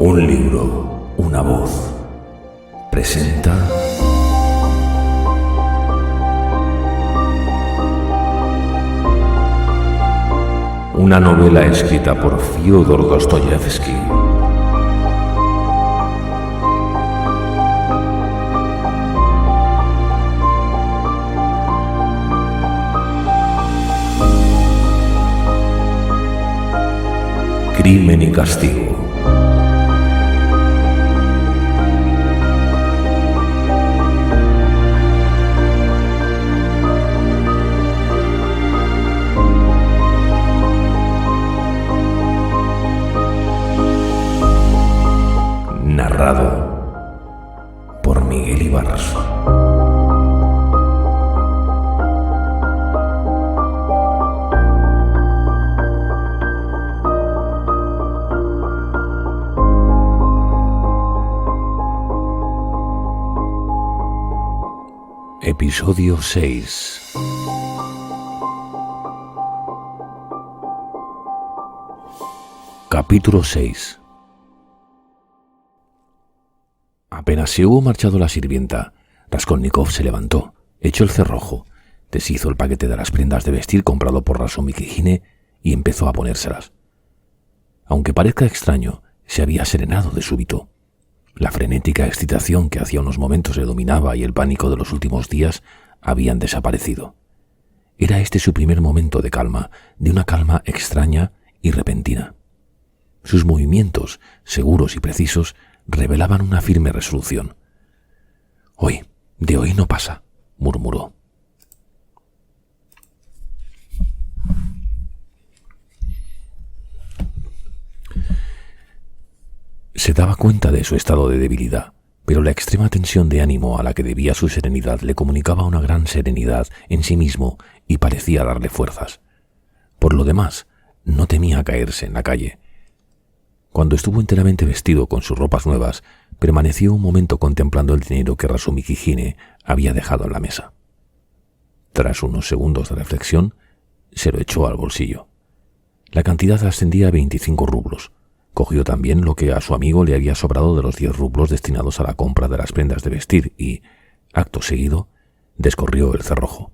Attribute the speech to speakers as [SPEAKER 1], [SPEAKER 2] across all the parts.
[SPEAKER 1] Un libro, una voz. Presenta una novela escrita por Fyodor Dostoyevsky. Crimen y castigo. Narrado por Miguel Ibarz. Episodio 6. Capítulo 6. Apenas se hubo marchado la sirvienta, Raskolnikov se levantó, echó el cerrojo, deshizo el paquete de las prendas de vestir comprado por Razumikijine y empezó a ponérselas. Aunque parezca extraño, se había serenado de súbito. La frenética excitación que hacía unos momentos le dominaba y el pánico de los últimos días habían desaparecido. Era este su primer momento de calma, de una calma extraña y repentina. Sus movimientos, seguros y precisos, revelaban una firme resolución. De hoy no pasa», murmuró. Se daba cuenta de su estado de debilidad, pero la extrema tensión de ánimo a la que debía su serenidad le comunicaba una gran serenidad en sí mismo y parecía darle fuerzas. Por lo demás, no temía caerse en la calle. Cuando estuvo enteramente vestido con sus ropas nuevas, permaneció un momento contemplando el dinero que Razumikijine había dejado en la mesa. Tras unos segundos de reflexión, se lo echó al bolsillo. La cantidad ascendía a 25 rublos. Cogió también lo que a su amigo le había sobrado de los 10 rublos destinados a la compra de las prendas de vestir y, acto seguido, descorrió el cerrojo.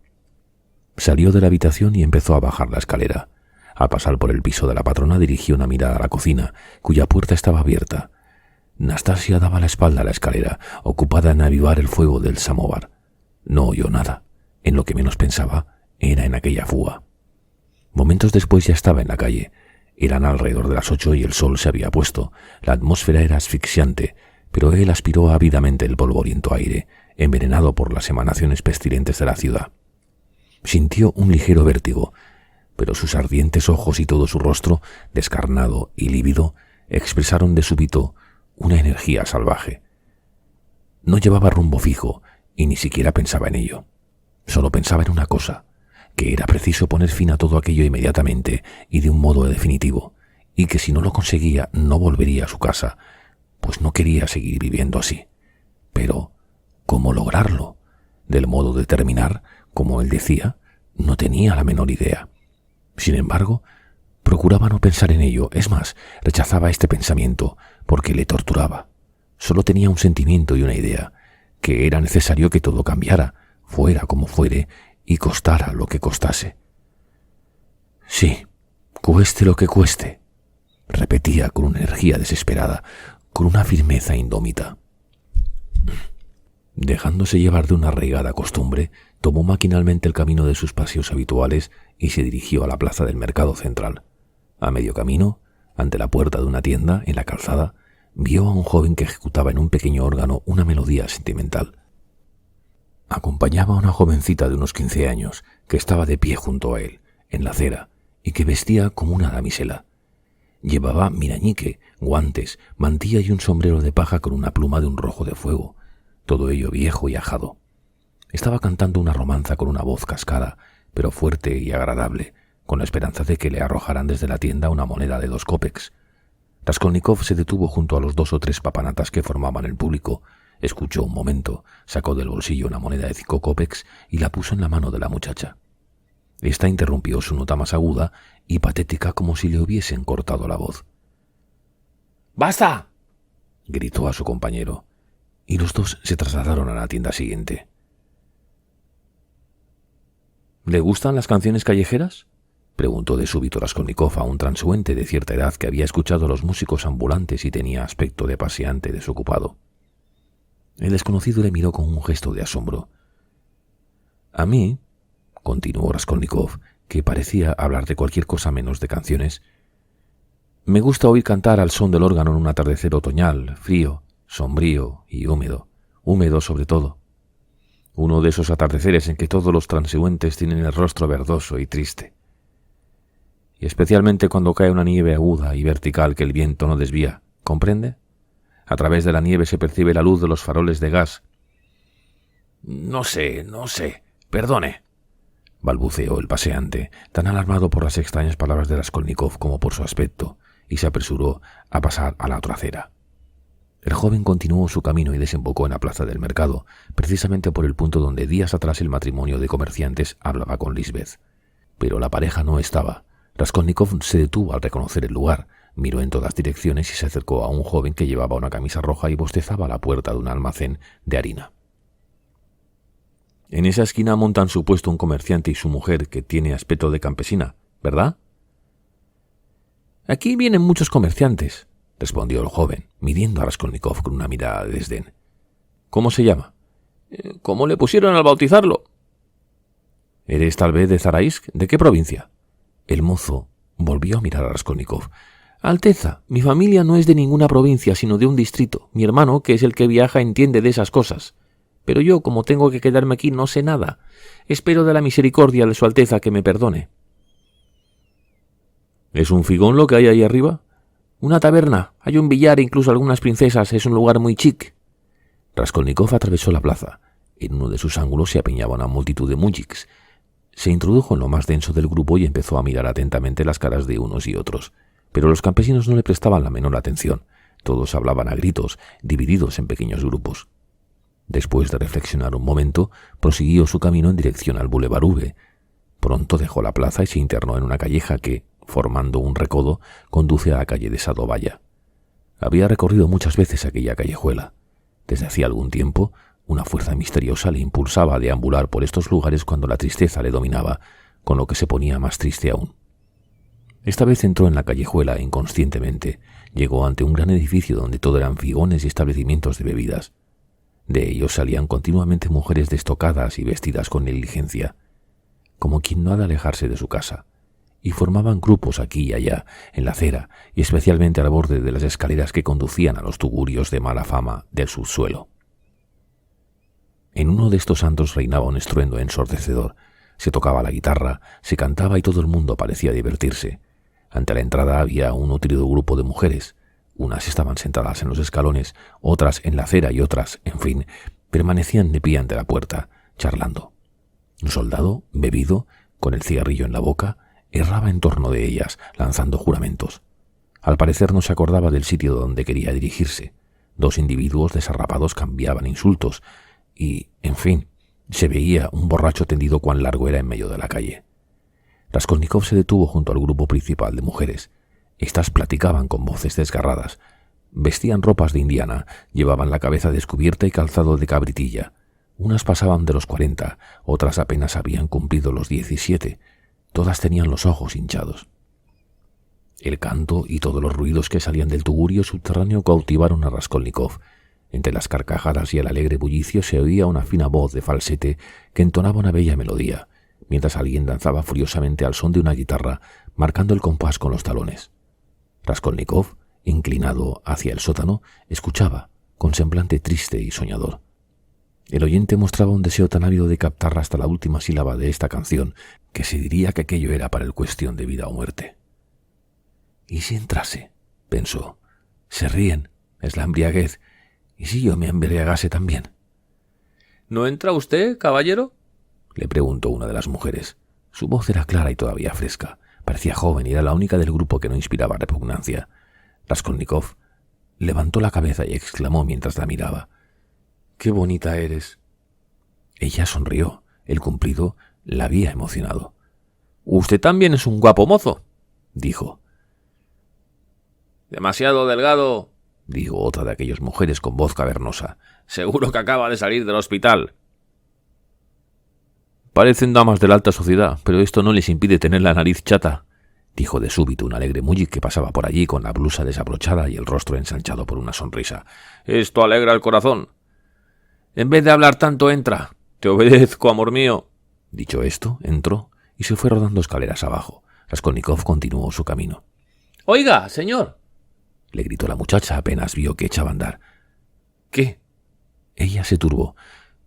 [SPEAKER 1] Salió de la habitación y empezó a bajar la escalera. Al pasar por el piso de la patrona dirigió una mirada a la cocina, cuya puerta estaba abierta. Nastasia daba la espalda a la escalera, ocupada en avivar el fuego del samóvar. No oyó nada. En lo que menos pensaba era en aquella fuga. Momentos después ya estaba en la calle. Eran alrededor de las 8 y el sol se había puesto. La atmósfera era asfixiante, pero él aspiró ávidamente el polvoriento aire, envenenado por las emanaciones pestilentes de la ciudad. Sintió un ligero vértigo, pero sus ardientes ojos y todo su rostro, descarnado y lívido, expresaron de súbito una energía salvaje. No llevaba rumbo fijo y ni siquiera pensaba en ello. Solo pensaba en una cosa, que era preciso poner fin a todo aquello inmediatamente y de un modo definitivo, y que si no lo conseguía no volvería a su casa, pues no quería seguir viviendo así. Pero, ¿cómo lograrlo? Del modo de terminar, como él decía, no tenía la menor idea. Sin embargo, procuraba no pensar en ello, es más, rechazaba este pensamiento porque le torturaba. Solo tenía un sentimiento y una idea, que era necesario que todo cambiara, fuera como fuere, y costara lo que costase. Sí, cueste lo que cueste, repetía con una energía desesperada, con una firmeza indómita. Dejándose llevar de una arraigada costumbre, tomó maquinalmente el camino de sus paseos habituales y se dirigió a la plaza del mercado central. A medio camino, ante la puerta de una tienda, en la calzada, vio a un joven que ejecutaba en un pequeño órgano una melodía sentimental. Acompañaba a una jovencita de unos 15 años, que estaba de pie junto a él, en la acera, y que vestía como una damisela. Llevaba mirañique, guantes, mantilla y un sombrero de paja con una pluma de un rojo de fuego, todo ello viejo y ajado. Estaba cantando una romanza con una voz cascada, pero fuerte y agradable, con la esperanza de que le arrojaran desde la tienda una moneda de 2 kopecks. Raskolnikov se detuvo junto a los 2 o 3 papanatas que formaban el público, escuchó un momento, sacó del bolsillo una moneda de 5 kopecks y la puso en la mano de la muchacha. Esta interrumpió su nota más aguda y patética como si le hubiesen cortado la voz.
[SPEAKER 2] —¡Basta!
[SPEAKER 1] gritó a su compañero, y los dos se trasladaron a la tienda siguiente. ¿Le gustan las canciones callejeras?, preguntó de súbito Raskolnikov a un transeúnte de cierta edad que había escuchado a los músicos ambulantes y tenía aspecto de paseante desocupado. El desconocido le miró con un gesto de asombro. «A mí», continuó Raskolnikov, que parecía hablar de cualquier cosa menos de canciones, «me gusta oír cantar al son del órgano en un atardecer otoñal, frío, sombrío y húmedo sobre todo. Uno de esos atardeceres en que todos los transeúntes tienen el rostro verdoso y triste. Y especialmente cuando cae una nieve aguda y vertical que el viento no desvía, ¿comprende? A través de la nieve se percibe la luz de los faroles de gas». No sé, perdone», balbuceó el paseante, tan alarmado por las extrañas palabras de Raskolnikov como por su aspecto, y se apresuró a pasar a la otra acera. El joven continuó su camino y desembocó en la plaza del mercado, precisamente por el punto donde días atrás el matrimonio de comerciantes hablaba con Lisbeth. Pero la pareja no estaba. Raskolnikov se detuvo al reconocer el lugar, miró en todas direcciones y se acercó a un joven que llevaba una camisa roja y bostezaba a la puerta de un almacén de harina. «En esa esquina montan su puesto un comerciante y su mujer que tiene aspecto de campesina, ¿verdad?» «Aquí vienen muchos comerciantes», respondió el joven, midiendo a Raskolnikov con una mirada de desdén. «¿Cómo se llama?» «¿Cómo le pusieron al bautizarlo?» «¿Eres tal vez de Zaraisk? ¿De qué provincia?» El mozo volvió a mirar a Raskolnikov. «Alteza, mi familia no es de ninguna provincia, sino de un distrito. Mi hermano, que es el que viaja, entiende de esas cosas. Pero yo, como tengo que quedarme aquí, no sé nada. Espero de la misericordia de su Alteza que me perdone». «¿Es un figón lo que hay ahí arriba?» «Una taberna, hay un billar e incluso algunas princesas, es un lugar muy chic». Raskolnikov atravesó la plaza. En uno de sus ángulos se apiñaba una multitud de mujiks. Se introdujo en lo más denso del grupo y empezó a mirar atentamente las caras de unos y otros. Pero los campesinos no le prestaban la menor atención. Todos hablaban a gritos, divididos en pequeños grupos. Después de reflexionar un momento, prosiguió su camino en dirección al Boulevard V. Pronto dejó la plaza y se internó en una calleja que, formando un recodo, conduce a la calle de Sadovaya. Había recorrido muchas veces aquella callejuela. Desde hacía algún tiempo, una fuerza misteriosa le impulsaba a deambular por estos lugares cuando la tristeza le dominaba, con lo que se ponía más triste aún. Esta vez entró en la callejuela e inconscientemente llegó ante un gran edificio donde todo eran figones y establecimientos de bebidas. De ellos salían continuamente mujeres destocadas y vestidas con negligencia, como quien no ha de alejarse de su casa, y formaban grupos aquí y allá, en la acera y especialmente al borde de las escaleras que conducían a los tugurios de mala fama del subsuelo. En uno de estos antros reinaba un estruendo ensordecedor. Se tocaba la guitarra, se cantaba y todo el mundo parecía divertirse. Ante la entrada había un nutrido grupo de mujeres. Unas estaban sentadas en los escalones, otras en la acera y otras, en fin, permanecían de pie ante la puerta, charlando. Un soldado, bebido, con el cigarrillo en la boca, erraba en torno de ellas, lanzando juramentos. Al parecer no se acordaba del sitio donde quería dirigirse. Dos individuos desarrapados cambiaban insultos y, en fin, se veía un borracho tendido cuán largo era en medio de la calle. Raskolnikov se detuvo junto al grupo principal de mujeres. Estas platicaban con voces desgarradas. Vestían ropas de indiana, llevaban la cabeza descubierta y calzado de cabritilla. Unas pasaban de los 40, otras apenas habían cumplido los 17. Todas tenían los ojos hinchados. El canto y todos los ruidos que salían del tugurio subterráneo cautivaron a Raskolnikov. Entre las carcajadas y el alegre bullicio se oía una fina voz de falsete que entonaba una bella melodía, mientras alguien danzaba furiosamente al son de una guitarra, marcando el compás con los talones. Raskolnikov, inclinado hacia el sótano, escuchaba, con semblante triste y soñador. El oyente mostraba un deseo tan ávido de captar hasta la última sílaba de esta canción que se diría que aquello era para él cuestión de vida o muerte. «¿Y si entrase?», pensó. «Se ríen, es la embriaguez. ¿Y si yo me embriagase también?». «¿No entra usted, caballero?», le preguntó una de las mujeres. Su voz era clara y todavía fresca. Parecía joven y era la única del grupo que no inspiraba repugnancia. Raskolnikov levantó la cabeza y exclamó mientras la miraba: «¡Qué bonita eres!». Ella sonrió. El cumplido la había emocionado. «Usted también es un guapo mozo», dijo. «Demasiado delgado», dijo otra de aquellas mujeres con voz cavernosa. «Seguro que acaba de salir del hospital». «Parecen damas de la alta sociedad, pero esto no les impide tener la nariz chata», dijo de súbito un alegre mullic que pasaba por allí con la blusa desabrochada y el rostro ensanchado por una sonrisa. «Esto alegra el corazón». «En vez de hablar tanto, entra. Te obedezco, amor mío». Dicho esto, entró y se fue rodando escaleras abajo. Raskolnikov continuó su camino. «Oiga, señor», le gritó la muchacha apenas vio que echaba a andar. «¿Qué?» Ella se turbó.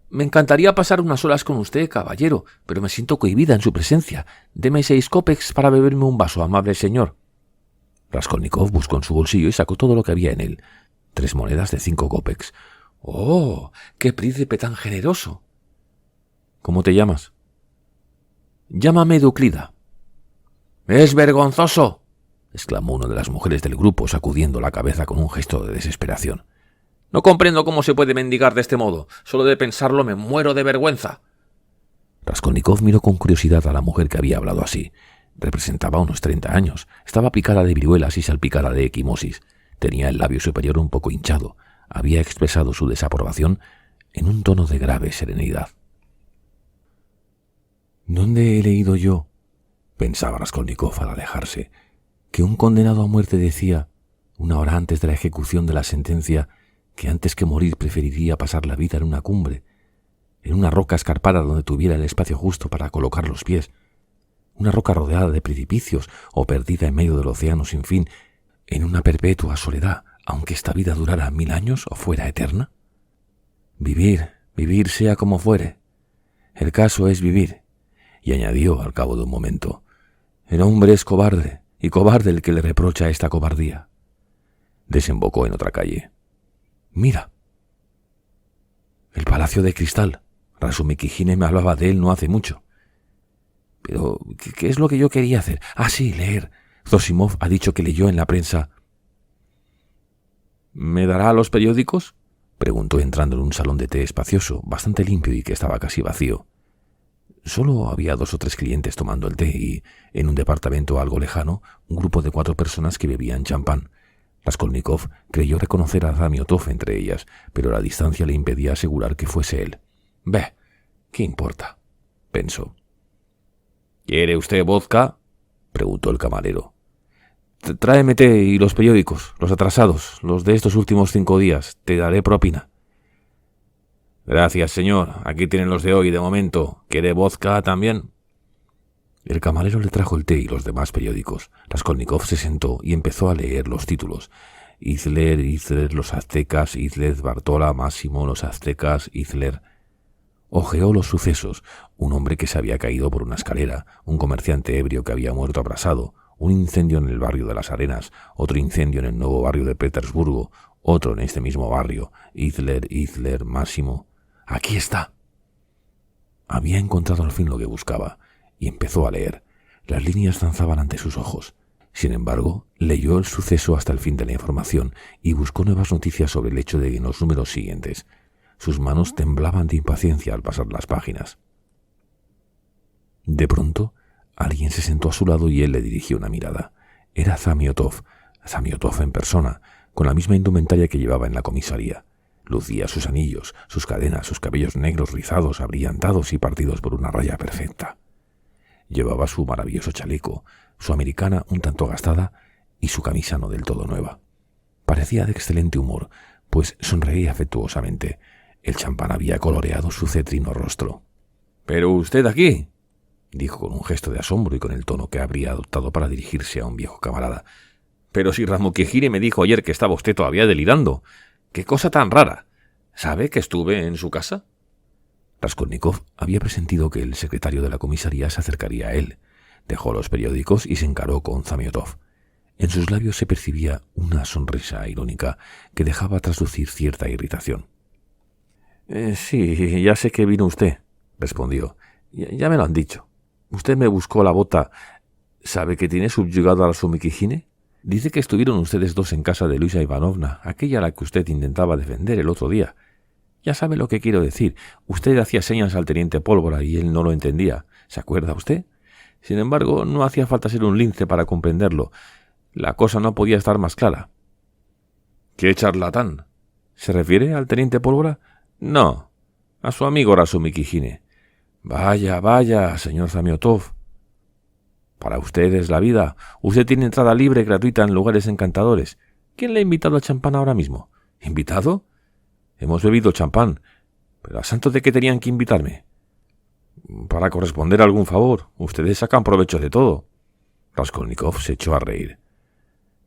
[SPEAKER 1] «Me encantaría pasar unas horas con usted, caballero, pero me siento cohibida en su presencia. Deme 6 kopecks para beberme un vaso, amable señor». Raskolnikov buscó en su bolsillo y sacó todo lo que había en él. 3 monedas de 5 kopecks. «¡Oh! ¡Qué príncipe tan generoso!» «¿Cómo te llamas?» «Llámame Duclida». «¡Es vergonzoso!», exclamó una de las mujeres del grupo, sacudiendo la cabeza con un gesto de desesperación. «No comprendo cómo se puede mendigar de este modo. Solo de pensarlo me muero de vergüenza». Raskolnikov miró con curiosidad a la mujer que había hablado así. Representaba unos 30 años. Estaba picada de viruelas y salpicada de equimosis. Tenía el labio superior un poco hinchado. Había expresado su desaprobación en un tono de grave serenidad. «¿Dónde he leído yo?», pensaba Raskolnikov al alejarse, «que un condenado a muerte decía, una hora antes de la ejecución de la sentencia, que antes que morir preferiría pasar la vida en una cumbre, en una roca escarpada donde tuviera el espacio justo para colocar los pies, una roca rodeada de precipicios o perdida en medio del océano sin fin, en una perpetua soledad, aunque esta vida durara 1000 años o fuera eterna? Vivir, vivir sea como fuere. El caso es vivir». Y añadió al cabo de un momento, «El hombre es cobarde, y cobarde el que le reprocha esta cobardía». Desembocó en otra calle. «Mira, el Palacio de Cristal. Rasumikijine me hablaba de él no hace mucho». «Pero, ¿qué es lo que yo quería hacer? Ah, sí, leer. Zosimov ha dicho que leyó en la prensa». «¿Me dará los periódicos?», preguntó entrando en un salón de té espacioso, bastante limpio y que estaba casi vacío. Solo había 2 o 3 clientes tomando el té y, en un departamento algo lejano, un grupo de 4 personas que bebían champán. Raskolnikov creyó reconocer a Zamiotov entre ellas, pero la distancia le impedía asegurar que fuese él. «Bé, ¿qué importa?», pensó. «¿Quiere usted vodka?», preguntó el camarero. «Tráeme té y los periódicos, los atrasados, los de estos últimos 5 días. Te daré propina». «Gracias, señor. Aquí tienen los de hoy de momento. ¿Quiere vodka también?». El camarero le trajo el té y los demás periódicos. Raskolnikov se sentó y empezó a leer los títulos. Hitler, los aztecas, Hitler, Bartola, Máximo, los aztecas, Hitler. Ojeó los sucesos. Un hombre que se había caído por una escalera, un comerciante ebrio que había muerto abrasado, un incendio en el barrio de las Arenas, otro incendio en el nuevo barrio de Petersburgo, otro en este mismo barrio. Hitler, Máximo. «Aquí está». Había encontrado al fin lo que buscaba, y empezó a leer. Las líneas danzaban ante sus ojos. Sin embargo, leyó el suceso hasta el fin de la información y buscó nuevas noticias sobre el hecho en los números siguientes. Sus manos temblaban de impaciencia al pasar las páginas. De pronto, alguien se sentó a su lado y él le dirigió una mirada. Era Zamiotov en persona, con la misma indumentaria que llevaba en la comisaría. Lucía sus anillos, sus cadenas, sus cabellos negros rizados, abrillantados y partidos por una raya perfecta. Llevaba su maravilloso chaleco, su americana un tanto gastada y su camisa no del todo nueva. Parecía de excelente humor, pues sonreía afectuosamente. El champán había coloreado su cetrino rostro. «¿Pero usted aquí?», dijo con un gesto de asombro y con el tono que habría adoptado para dirigirse a un viejo camarada. «Pero si Rasumikijine me dijo ayer que estaba usted todavía delirando. ¡Qué cosa tan rara! ¿Sabe que estuve en su casa?». Raskolnikov había presentido que el secretario de la comisaría se acercaría a él. Dejó los periódicos y se encaró con Zamiotov. En sus labios se percibía una sonrisa irónica que dejaba traslucir cierta irritación. «Sí, ya sé que vino usted», respondió. «Ya me lo han dicho. Usted me buscó la bota. ¿Sabe que tiene subyugado a Rasumikijine? Dice que estuvieron ustedes 2 en casa de Luisa Ivanovna, aquella a la que usted intentaba defender el otro día. Ya sabe lo que quiero decir. Usted hacía señas al teniente Pólvora y él no lo entendía. ¿Se acuerda usted? Sin embargo, no hacía falta ser un lince para comprenderlo. La cosa no podía estar más clara». ¿Qué charlatán? ¿Se refiere al teniente Pólvora? No, a su amigo Razumikijine. Vaya, vaya, señor Zamiotov. Para usted es la vida. Usted tiene entrada libre y gratuita en lugares encantadores. ¿Quién le ha invitado a champán ahora mismo? ¿Invitado? Hemos bebido champán. ¿Pero a santo de qué tenían que invitarme? Para corresponder a algún favor. Ustedes sacan provecho de todo. Raskolnikov se echó a reír.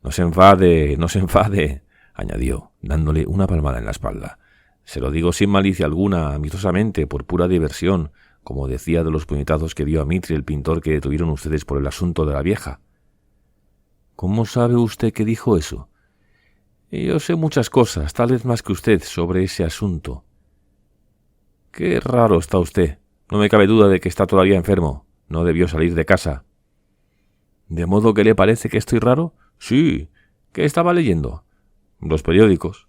[SPEAKER 1] No se enfade, añadió, dándole una palmada en la espalda. Se lo digo sin malicia alguna, amistosamente, por pura diversión, como decía de los puñetazos que dio a Mitri el pintor que detuvieron ustedes por el asunto de la vieja. ¿Cómo sabe usted que dijo eso? Yo sé muchas cosas, tal vez más que usted, sobre ese asunto. Qué raro está usted. No me cabe duda de que está todavía enfermo. No debió salir de casa. ¿De modo que le parece que estoy raro? Sí. ¿Qué estaba leyendo? Los periódicos.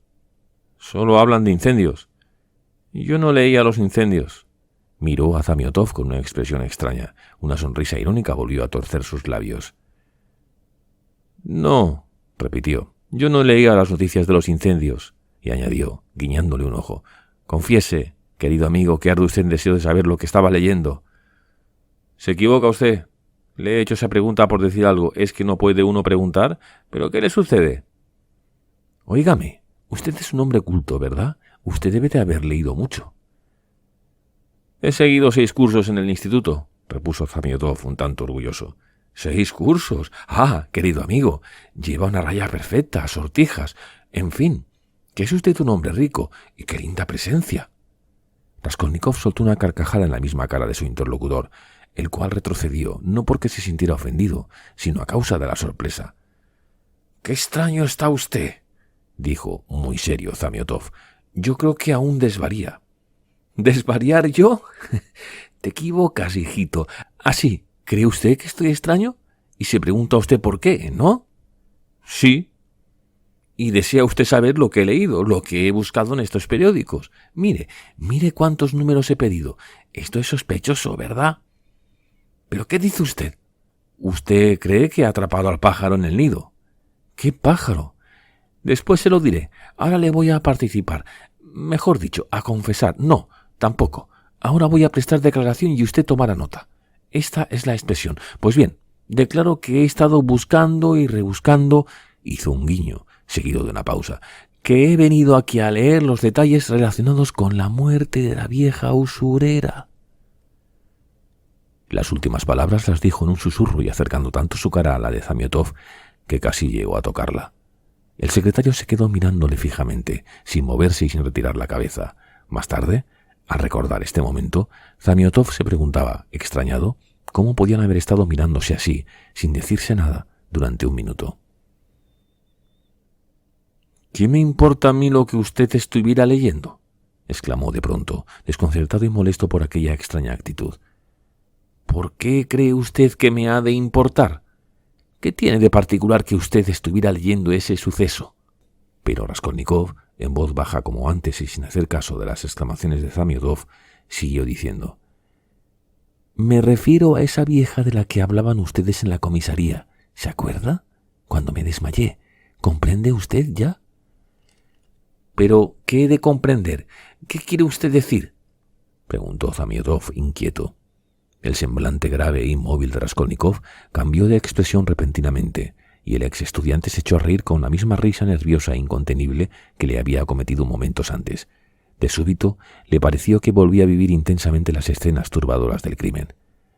[SPEAKER 1] Solo hablan de incendios. Yo no leía los incendios. Miró a Zamiotov con una expresión extraña. Una sonrisa irónica volvió a torcer sus labios. No, repitió. Yo no leía las noticias de los incendios. Y añadió, guiñándole un ojo. Confiese, querido amigo, que arde usted en deseo de saber lo que estaba leyendo. Se equivoca usted. Le he hecho esa pregunta por decir algo. ¿Es que no puede uno preguntar? ¿Pero qué le sucede? Óigame, usted es un hombre culto, ¿verdad? Usted debe de haber leído mucho. He seguido 6 cursos en el instituto, repuso Zamiotov un tanto orgulloso. 6 cursos. Ah, querido amigo, lleva una raya perfecta, sortijas. En fin, que es usted un hombre rico y qué linda presencia. Raskolnikov soltó una carcajada en la misma cara de su interlocutor, el cual retrocedió, no porque se sintiera ofendido, sino a causa de la sorpresa. —¡Qué extraño está usted! —dijo muy serio Zamiotov. —Yo creo que aún desvaría. —¿Desvariar yo? Te equivocas, hijito. ¿Así? ¿Cree usted que estoy extraño? Y se pregunta usted por qué, ¿no? Sí. Y desea usted saber lo que he leído, lo que he buscado en estos periódicos. Mire cuántos números he pedido. Esto es sospechoso, ¿verdad? ¿Pero qué dice usted? ¿Usted cree que ha atrapado al pájaro en el nido? ¿Qué pájaro? Después se lo diré. Ahora le voy a participar. Mejor dicho, a confesar. No, tampoco. Ahora voy a prestar declaración y usted tomará nota. Esta es la expresión. Pues bien, declaro que he estado buscando y rebuscando, hizo un guiño, seguido de una pausa, que he venido aquí a leer los detalles relacionados con la muerte de la vieja usurera. Las últimas palabras las dijo en un susurro y acercando tanto su cara a la de Zamiotov que casi llegó a tocarla. El secretario se quedó mirándole fijamente, sin moverse y sin retirar la cabeza. Más tarde, al recordar este momento, Zamiotov se preguntaba, extrañado, cómo podían haber estado mirándose así, sin decirse nada, durante un minuto. —¿Qué me importa a mí lo que usted estuviera leyendo? —exclamó de pronto, desconcertado y molesto por aquella extraña actitud. —¿Por qué cree usted que me ha de importar? ¿Qué tiene de particular que usted estuviera leyendo ese suceso? Pero Raskolnikov, en voz baja como antes y sin hacer caso de las exclamaciones de Zamiotov, siguió diciendo: —Me refiero a esa vieja de la que hablaban ustedes en la comisaría. ¿Se acuerda? Cuando me desmayé. ¿Comprende usted ya? —¿Pero qué he de comprender? ¿Qué quiere usted decir? —preguntó Zamiotov, inquieto. El semblante grave e inmóvil de Raskolnikov cambió de expresión repentinamente, y el ex estudiante se echó a reír con la misma risa nerviosa e incontenible que le había acometido momentos antes. De súbito le pareció que volvía a vivir intensamente las escenas turbadoras del crimen.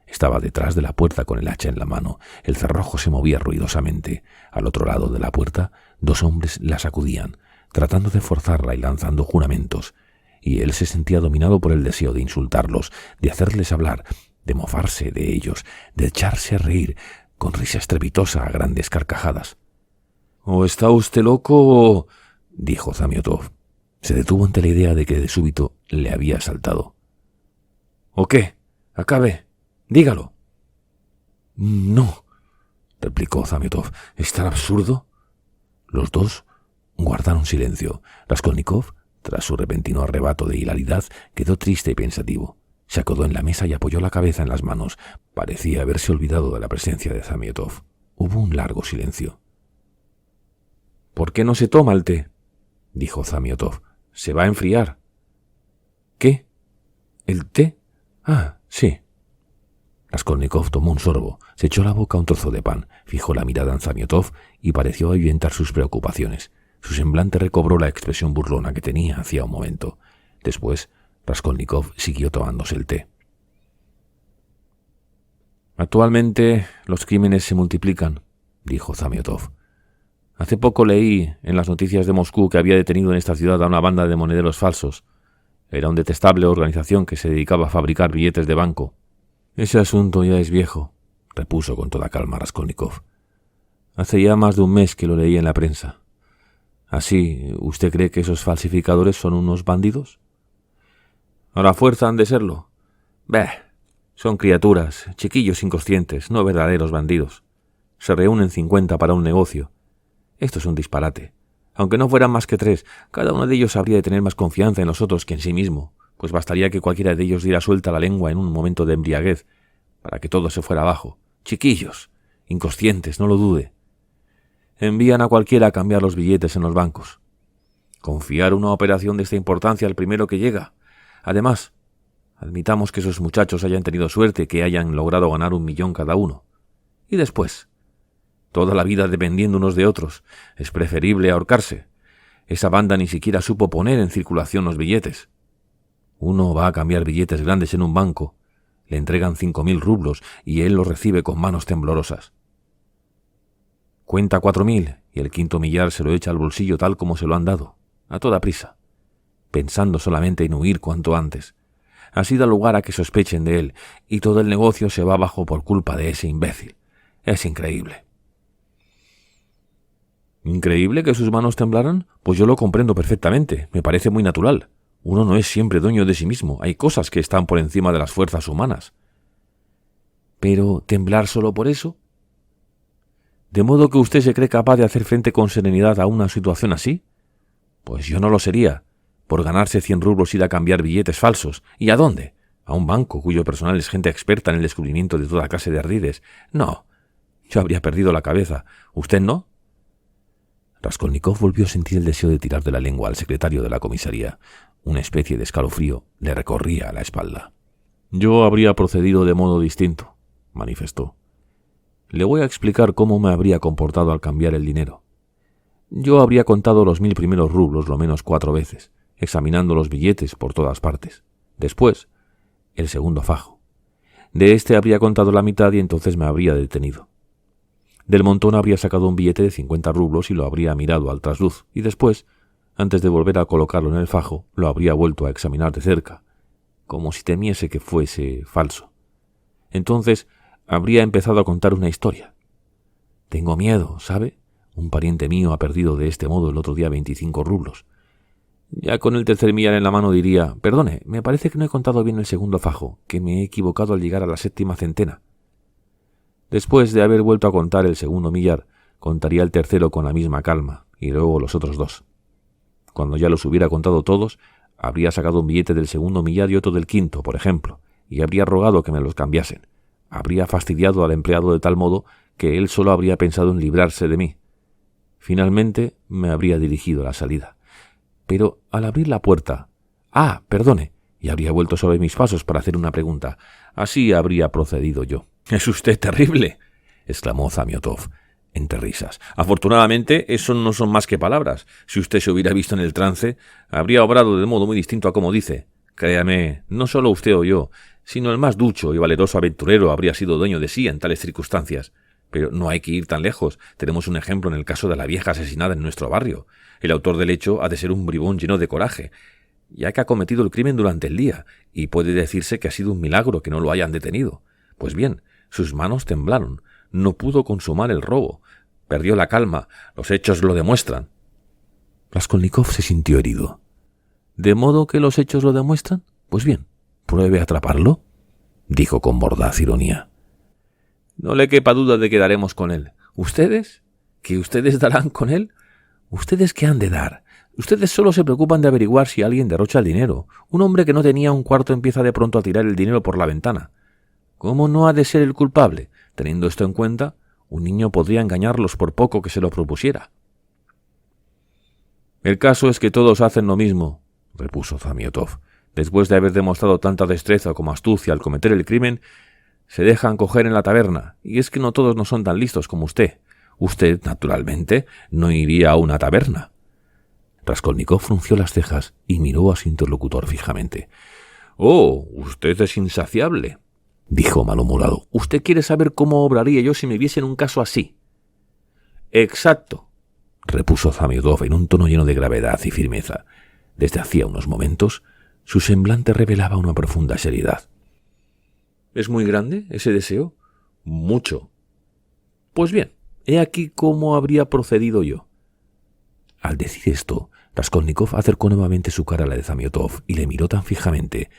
[SPEAKER 1] Estaba detrás de la puerta con el hacha en la mano. El cerrojo se movía ruidosamente. Al otro lado de la puerta, 2 hombres la sacudían, tratando de forzarla y lanzando juramentos. Y él se sentía dominado por el deseo de insultarlos, de hacerles hablar, de mofarse de ellos, de echarse a reír, con risa estrepitosa a grandes carcajadas. —¿O está usted loco o...? —dijo Zamiotov. Se detuvo ante la idea de que de súbito le había asaltado. —¿O qué? Acabe. Dígalo. —No —replicó Zamiotov—, ¿es tan absurdo? Los dos guardaron silencio. Raskolnikov, tras su repentino arrebato de hilaridad, quedó triste y pensativo. Se acodó en la mesa y apoyó la cabeza en las manos. Parecía haberse olvidado de la presencia de Zamiotov. Hubo un largo silencio. —¿Por qué no se toma el té? dijo Zamiotov. «Se va a enfriar». «¿Qué? ¿El té? Ah, sí». Raskolnikov tomó un sorbo, se echó a la boca un trozo de pan, fijó la mirada en Zamiotov y pareció ahuyentar sus preocupaciones. Su semblante recobró la expresión burlona que tenía hacía un momento. Después, Raskolnikov siguió tomándose el té. «Actualmente los crímenes se multiplican», dijo Zamiotov. «Hace poco leí en las noticias de Moscú que había detenido en esta ciudad a una banda de monederos falsos. Era una detestable organización que se dedicaba a fabricar billetes de banco». «Ese asunto ya es viejo», repuso con toda calma Raskolnikov. «Hace ya más de un mes que lo leí en la prensa. ¿Así usted cree que esos falsificadores son unos bandidos?» «A la fuerza han de serlo. Son criaturas, chiquillos inconscientes, no verdaderos bandidos. Se reúnen 50 para un negocio. Esto es un disparate. Aunque no fueran más que 3, cada uno de ellos habría de tener más confianza en los otros que en sí mismo, pues bastaría que cualquiera de ellos diera suelta la lengua en un momento de embriaguez para que todo se fuera abajo. Chiquillos, inconscientes, no lo dude. Envían a cualquiera a cambiar los billetes en los bancos. Confiar una operación de esta importancia al primero que llega. Además, admitamos que esos muchachos hayan tenido suerte, que hayan logrado ganar 1 millón cada uno. Y después, toda la vida dependiendo unos de otros, es preferible ahorcarse. Esa banda ni siquiera supo poner en circulación los billetes. Uno va a cambiar billetes grandes en un banco, le entregan 5.000 rublos y él los recibe con manos temblorosas. Cuenta 4.000 y el 5.º millar se lo echa al bolsillo tal como se lo han dado, a toda prisa, pensando solamente en huir cuanto antes. Así da lugar a que sospechen de él y todo el negocio se va abajo por culpa de ese imbécil. Es increíble. ¿Increíble que sus manos temblaran? Pues yo lo comprendo perfectamente, me parece muy natural. Uno no es siempre dueño de sí mismo, hay cosas que están por encima de las fuerzas humanas. ¿Pero temblar solo por eso? ¿De modo que usted se cree capaz de hacer frente con serenidad a una situación así? Pues yo no lo sería. Por ganarse 100 rublos ir a cambiar billetes falsos. ¿Y a dónde? ¿A un banco cuyo personal es gente experta en el descubrimiento de toda clase de ardides? No, yo habría perdido la cabeza. ¿Usted no? Raskolnikov volvió a sentir el deseo de tirar de la lengua al secretario de la comisaría. Una especie de escalofrío le recorría la espalda. «Yo habría procedido de modo distinto», manifestó. «Le voy a explicar cómo me habría comportado al cambiar el dinero. Yo habría contado los 1.000 primeros rublos lo menos 4 veces, examinando los billetes por todas partes. Después, el segundo fajo. De este habría contado la mitad y entonces me habría detenido. Del montón habría sacado un billete de 50 rublos y lo habría mirado al trasluz, y después, antes de volver a colocarlo en el fajo, lo habría vuelto a examinar de cerca, como si temiese que fuese falso. Entonces habría empezado a contar una historia. Tengo miedo, ¿sabe? Un pariente mío ha perdido de este modo el otro día 25 rublos. Ya con el 3.er millar en la mano diría, perdone, me parece que no he contado bien el segundo fajo, que me he equivocado al llegar a la 7ª centena. Después de haber vuelto a contar el 2.º millar, contaría el 3.º con la misma calma, y luego los otros 2. Cuando ya los hubiera contado todos, habría sacado un billete del 2.º millar y otro del 5.º, por ejemplo, y habría rogado que me los cambiasen. Habría fastidiado al empleado de tal modo que él solo habría pensado en librarse de mí. Finalmente me habría dirigido a la salida. Pero al abrir la puerta... ¡Ah, perdone! Y habría vuelto sobre mis pasos para hacer una pregunta. Así habría procedido yo. «¡Es usted terrible!», exclamó Zamiotov, entre risas. «Afortunadamente, eso no son más que palabras. Si usted se hubiera visto en el trance, habría obrado de modo muy distinto a como dice. Créame, no solo usted o yo, sino el más ducho y valeroso aventurero habría sido dueño de sí en tales circunstancias. Pero no hay que ir tan lejos. Tenemos un ejemplo en el caso de la vieja asesinada en nuestro barrio. El autor del hecho ha de ser un bribón lleno de coraje, ya que ha cometido el crimen durante el día, y puede decirse que ha sido un milagro que no lo hayan detenido. Pues bien, sus manos temblaron, no pudo consumar el robo, perdió la calma, los hechos lo demuestran». Raskolnikov se sintió herido. «¿De modo que los hechos lo demuestran? Pues bien, pruebe a atraparlo», dijo con mordaz ironía. «No le quepa duda de que daremos con él. ¿Ustedes? ¿Que ustedes darán con él? ¿Ustedes qué han de dar? Ustedes solo se preocupan de averiguar si alguien derrocha el dinero. Un hombre que no tenía un cuarto empieza de pronto a tirar el dinero por la ventana. ¿Cómo no ha de ser el culpable? Teniendo esto en cuenta, un niño podría engañarlos por poco que se lo propusiera». El caso es que todos hacen lo mismo, repuso Zamiotov. Después de haber demostrado tanta destreza como astucia al cometer el crimen, se dejan coger en la taberna, y es que no todos no son tan listos como usted. Usted, naturalmente, no iría a una taberna. Raskolnikov frunció las cejas y miró a su interlocutor fijamente. «Oh, usted es insaciable», dijo malhumorado. «Usted quiere saber cómo obraría yo si me viese en un caso así». «Exacto», repuso Zamiotov en un tono lleno de gravedad y firmeza. Desde hacía unos momentos, su semblante revelaba una profunda seriedad. «¿Es muy grande ese deseo?» «Mucho». «Pues bien, he aquí cómo habría procedido yo». Al decir esto, Raskolnikov acercó nuevamente su cara a la de Zamiotov y le miró tan fijamente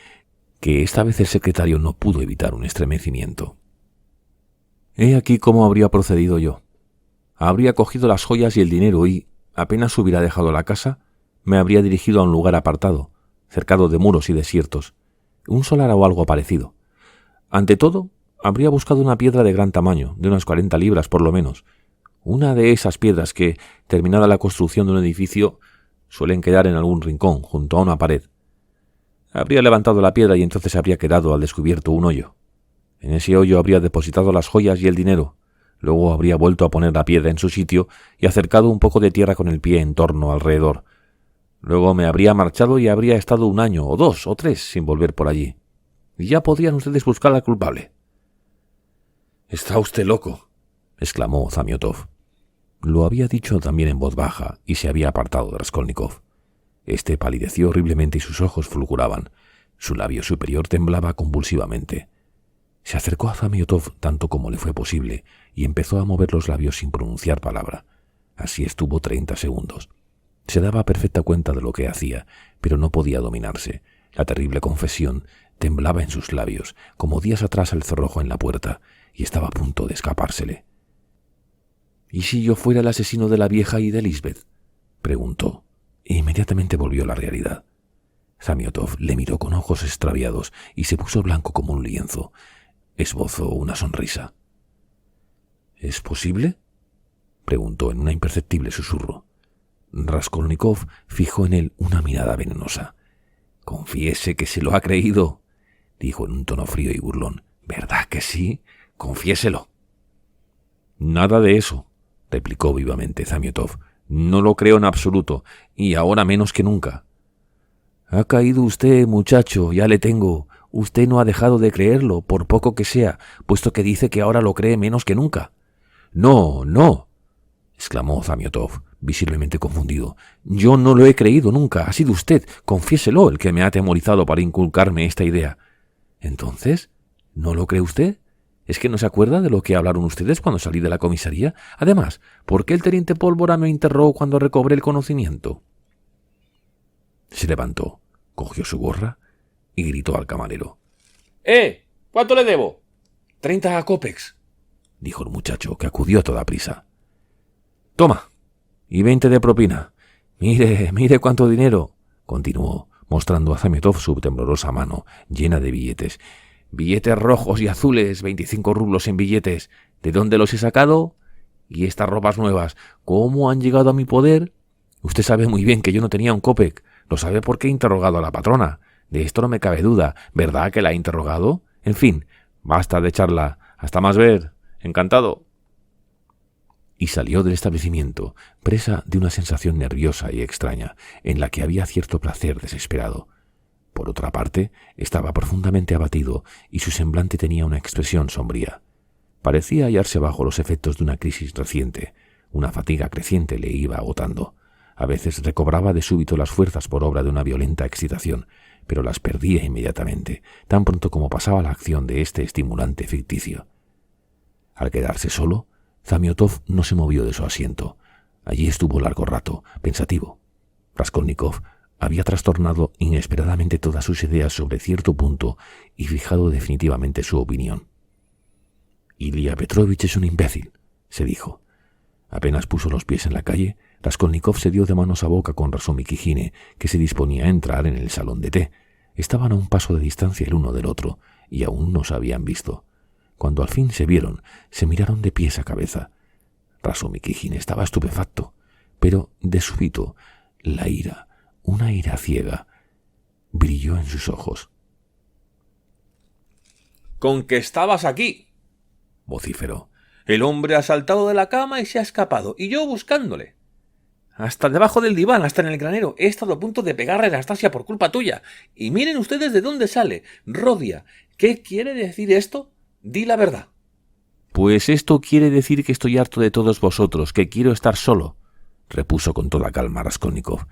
[SPEAKER 1] que esta vez el secretario no pudo evitar un estremecimiento. «He aquí cómo habría procedido yo. Habría cogido las joyas y el dinero y, apenas hubiera dejado la casa, me habría dirigido a un lugar apartado, cercado de muros y desiertos, un solar o algo parecido. Ante todo, habría buscado una piedra de gran tamaño, de unas 40 libras por lo menos, una de esas piedras que, terminada la construcción de un edificio, suelen quedar en algún rincón, junto a una pared. Habría levantado la piedra y entonces habría quedado al descubierto un hoyo. En ese hoyo habría depositado las joyas y el dinero. Luego habría vuelto a poner la piedra en su sitio y acercado un poco de tierra con el pie en torno alrededor. Luego me habría marchado y habría estado 1 año, o 2, o 3, sin volver por allí. Y ya podrían ustedes buscar al culpable». «Está usted loco», exclamó Zamiotov. Lo había dicho también en voz baja y se había apartado de Raskolnikov. Este palideció horriblemente y sus ojos fulguraban. Su labio superior temblaba convulsivamente. Se acercó a Zamiotov tanto como le fue posible y empezó a mover los labios sin pronunciar palabra. Así estuvo 30 segundos. Se daba perfecta cuenta de lo que hacía, pero no podía dominarse. La terrible confesión temblaba en sus labios, como días atrás el cerrojo en la puerta, y estaba a punto de escapársele. «¿Y si yo fuera el asesino de la vieja y de Lisbeth?», preguntó, e inmediatamente volvió a la realidad. Zamiotov le miró con ojos extraviados y se puso blanco como un lienzo. Esbozó una sonrisa. «¿Es posible?», preguntó en un imperceptible susurro. Raskolnikov fijó en él una mirada venenosa. «Confiese que se lo ha creído», dijo en un tono frío y burlón. «¿Verdad que sí? Confiéselo». «Nada de eso», replicó vivamente Zamiotov. «No lo creo en absoluto, y ahora menos que nunca». «Ha caído usted, muchacho, ya le tengo. Usted no ha dejado de creerlo, por poco que sea, puesto que dice que ahora lo cree menos que nunca». «No, no», exclamó Zamiotov, visiblemente confundido. «Yo no lo he creído nunca. Ha sido usted, confiéselo, el que me ha atemorizado para inculcarme esta idea». «¿Entonces, no lo cree usted? ¿Es que no se acuerda de lo que hablaron ustedes cuando salí de la comisaría? Además, ¿por qué el teniente Pólvora me interrogó cuando recobré el conocimiento?» Se levantó, cogió su gorra y gritó al camarero. ¿Cuánto le debo? 30 kopecks, dijo el muchacho, que acudió a toda prisa. «Toma, y 20 de propina. Mire cuánto dinero», continuó, mostrando a Zamiotov su temblorosa mano, llena de billetes. «Billetes rojos y azules, 25 rublos en billetes. ¿De dónde los he sacado? Y estas ropas nuevas, ¿cómo han llegado a mi poder? Usted sabe muy bien que yo no tenía un kopek. Lo sabe porque he interrogado a la patrona. De esto no me cabe duda. ¿Verdad que la he interrogado? En fin, basta de charla. Hasta más ver. Encantado». Y salió del establecimiento, presa de una sensación nerviosa y extraña, en la que había cierto placer desesperado. Por otra parte, estaba profundamente abatido y su semblante tenía una expresión sombría. Parecía hallarse bajo los efectos de una crisis reciente. Una fatiga creciente le iba agotando. A veces recobraba de súbito las fuerzas por obra de una violenta excitación, pero las perdía inmediatamente, tan pronto como pasaba la acción de este estimulante ficticio. Al quedarse solo, Zamiotov no se movió de su asiento. Allí estuvo largo rato, pensativo. Raskolnikov había trastornado inesperadamente todas sus ideas sobre cierto punto y fijado definitivamente su opinión. «Ilia Petrovich es un imbécil», se dijo. Apenas puso los pies en la calle, Raskolnikov se dio de manos a boca con Razumikijine, que se disponía a entrar en el salón de té. Estaban a un paso de distancia el uno del otro, y aún no se habían visto. Cuando al fin se vieron, se miraron de pies a cabeza. Razumikijine estaba estupefacto, pero de súbito La ira, una ira ciega, brilló en sus ojos.
[SPEAKER 2] —¿Con que estabas aquí? —vociferó. El hombre ha saltado de la cama y se ha escapado, y yo buscándole. Hasta debajo del diván, hasta en el granero. He estado a punto de pegarle a Anastasia por culpa tuya. Y miren ustedes de dónde sale. Rodia, ¿qué quiere decir esto? Di la verdad.
[SPEAKER 1] Pues esto quiere decir que estoy harto de todos vosotros, que quiero estar solo, repuso con toda calma Raskolnikov.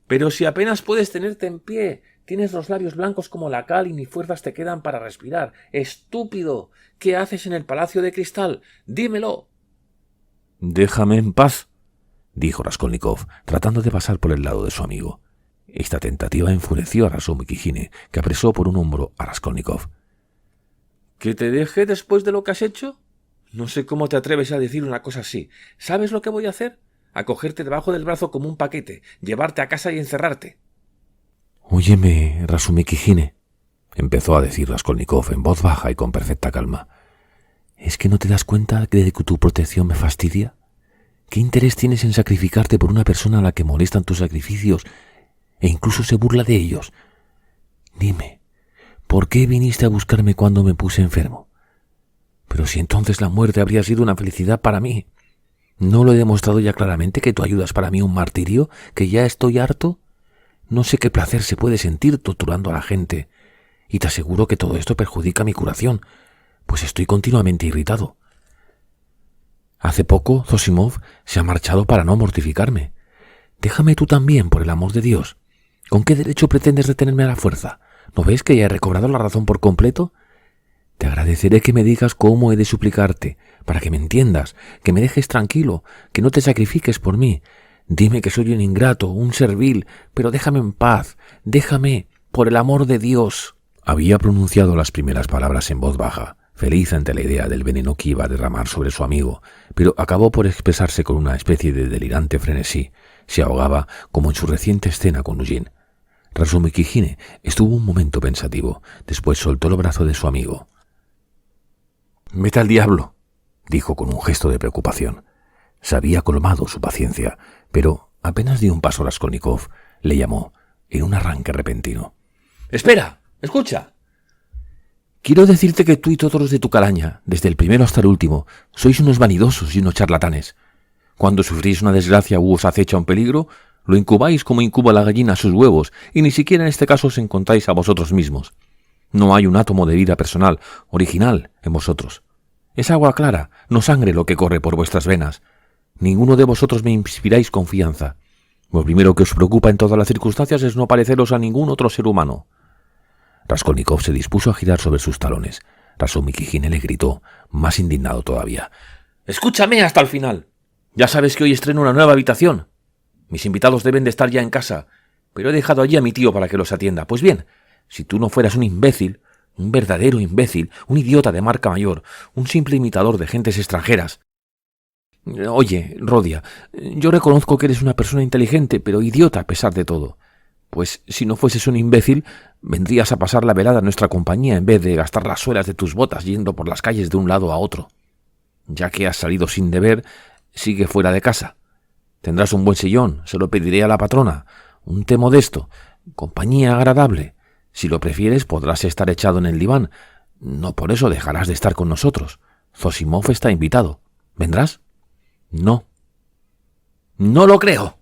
[SPEAKER 2] Pero si apenas puedes tenerte en pie, tienes los labios blancos como la cal y ni fuerzas te quedan para respirar. ¡Estúpido! ¿Qué haces en el Palacio de Cristal? ¡Dímelo!
[SPEAKER 1] Déjame en paz, dijo Raskolnikov, tratando de pasar por el lado de su amigo. Esta tentativa enfureció a Razumikijine, que apresó por un hombro a Raskolnikov.
[SPEAKER 2] ¿Que te deje después de lo que has hecho? No sé cómo te atreves a decir una cosa así. ¿Sabes lo que voy a hacer? A cogerte debajo del brazo como un paquete, llevarte a casa y encerrarte.
[SPEAKER 1] Óyeme, Razumikijine, empezó a decir Raskolnikov en voz baja y con perfecta calma. ¿Es que no te das cuenta de que tu protección me fastidia? ¿Qué interés tienes en sacrificarte por una persona a la que molestan tus sacrificios e incluso se burla de ellos? Dime, ¿por qué viniste a buscarme cuando me puse enfermo? Pero si entonces la muerte habría sido una felicidad para mí. ¿No lo he demostrado ya claramente que tú ayudas para mí un martirio, que ya estoy harto? No sé qué placer se puede sentir torturando a la gente, y te aseguro que todo esto perjudica mi curación, pues estoy continuamente irritado. Hace poco Zosimov se ha marchado para no mortificarme. Déjame tú también, por el amor de Dios. ¿Con qué derecho pretendes retenerme a la fuerza? ¿No ves que ya he recobrado la razón por completo? Te agradeceré que me digas cómo he de suplicarte, para que me entiendas, que me dejes tranquilo, que no te sacrifiques por mí. Dime que soy un ingrato, un servil, pero déjame en paz, déjame, por el amor de Dios. Había pronunciado las primeras palabras en voz baja, feliz ante la idea del veneno que iba a derramar sobre su amigo, pero acabó por expresarse con una especie de delirante frenesí. Se ahogaba como en su reciente escena con Eugene. Razumikijine estuvo un momento pensativo, después soltó el brazo de su amigo. «Vete al diablo», dijo con un gesto de preocupación. Se había colmado su paciencia, pero apenas dio un paso a Raskolnikov, le llamó en un arranque repentino.
[SPEAKER 2] «¡Espera! ¡Escucha!»
[SPEAKER 1] «Quiero decirte que tú y todos los de tu calaña, desde el primero hasta el último, sois unos vanidosos y unos charlatanes. Cuando sufrís una desgracia u os acecha un peligro, lo incubáis como incuba la gallina sus huevos, y ni siquiera en este caso os encontráis a vosotros mismos. No hay un átomo de vida personal, original, en vosotros. Es agua clara, no sangre lo que corre por vuestras venas. Ninguno de vosotros me inspiráis confianza. Lo primero que os preocupa en todas las circunstancias es no pareceros a ningún otro ser humano». Raskolnikov se dispuso a girar sobre sus talones. Razumikijine le gritó, más indignado todavía.
[SPEAKER 2] «¡Escúchame hasta el final! Ya sabes que hoy estreno una nueva habitación. Mis invitados deben de estar ya en casa, pero he dejado allí a mi tío para que los atienda. Pues bien, si tú no fueras un imbécil, un verdadero imbécil, un idiota de marca mayor, un simple imitador de gentes extranjeras. Oye, Rodia, yo reconozco que eres una persona inteligente, pero idiota a pesar de todo. Pues si no fueses un imbécil, vendrías a pasar la velada en nuestra compañía en vez de gastar las suelas de tus botas yendo por las calles de un lado a otro. Ya que has salido sin deber, sigue fuera de casa. Tendrás un buen sillón, se lo pediré a la patrona, un té modesto, compañía agradable. Si lo prefieres, podrás estar echado en el diván. No por eso dejarás de estar con nosotros. Zosimov está invitado. ¿Vendrás? No. «¡No lo creo!»,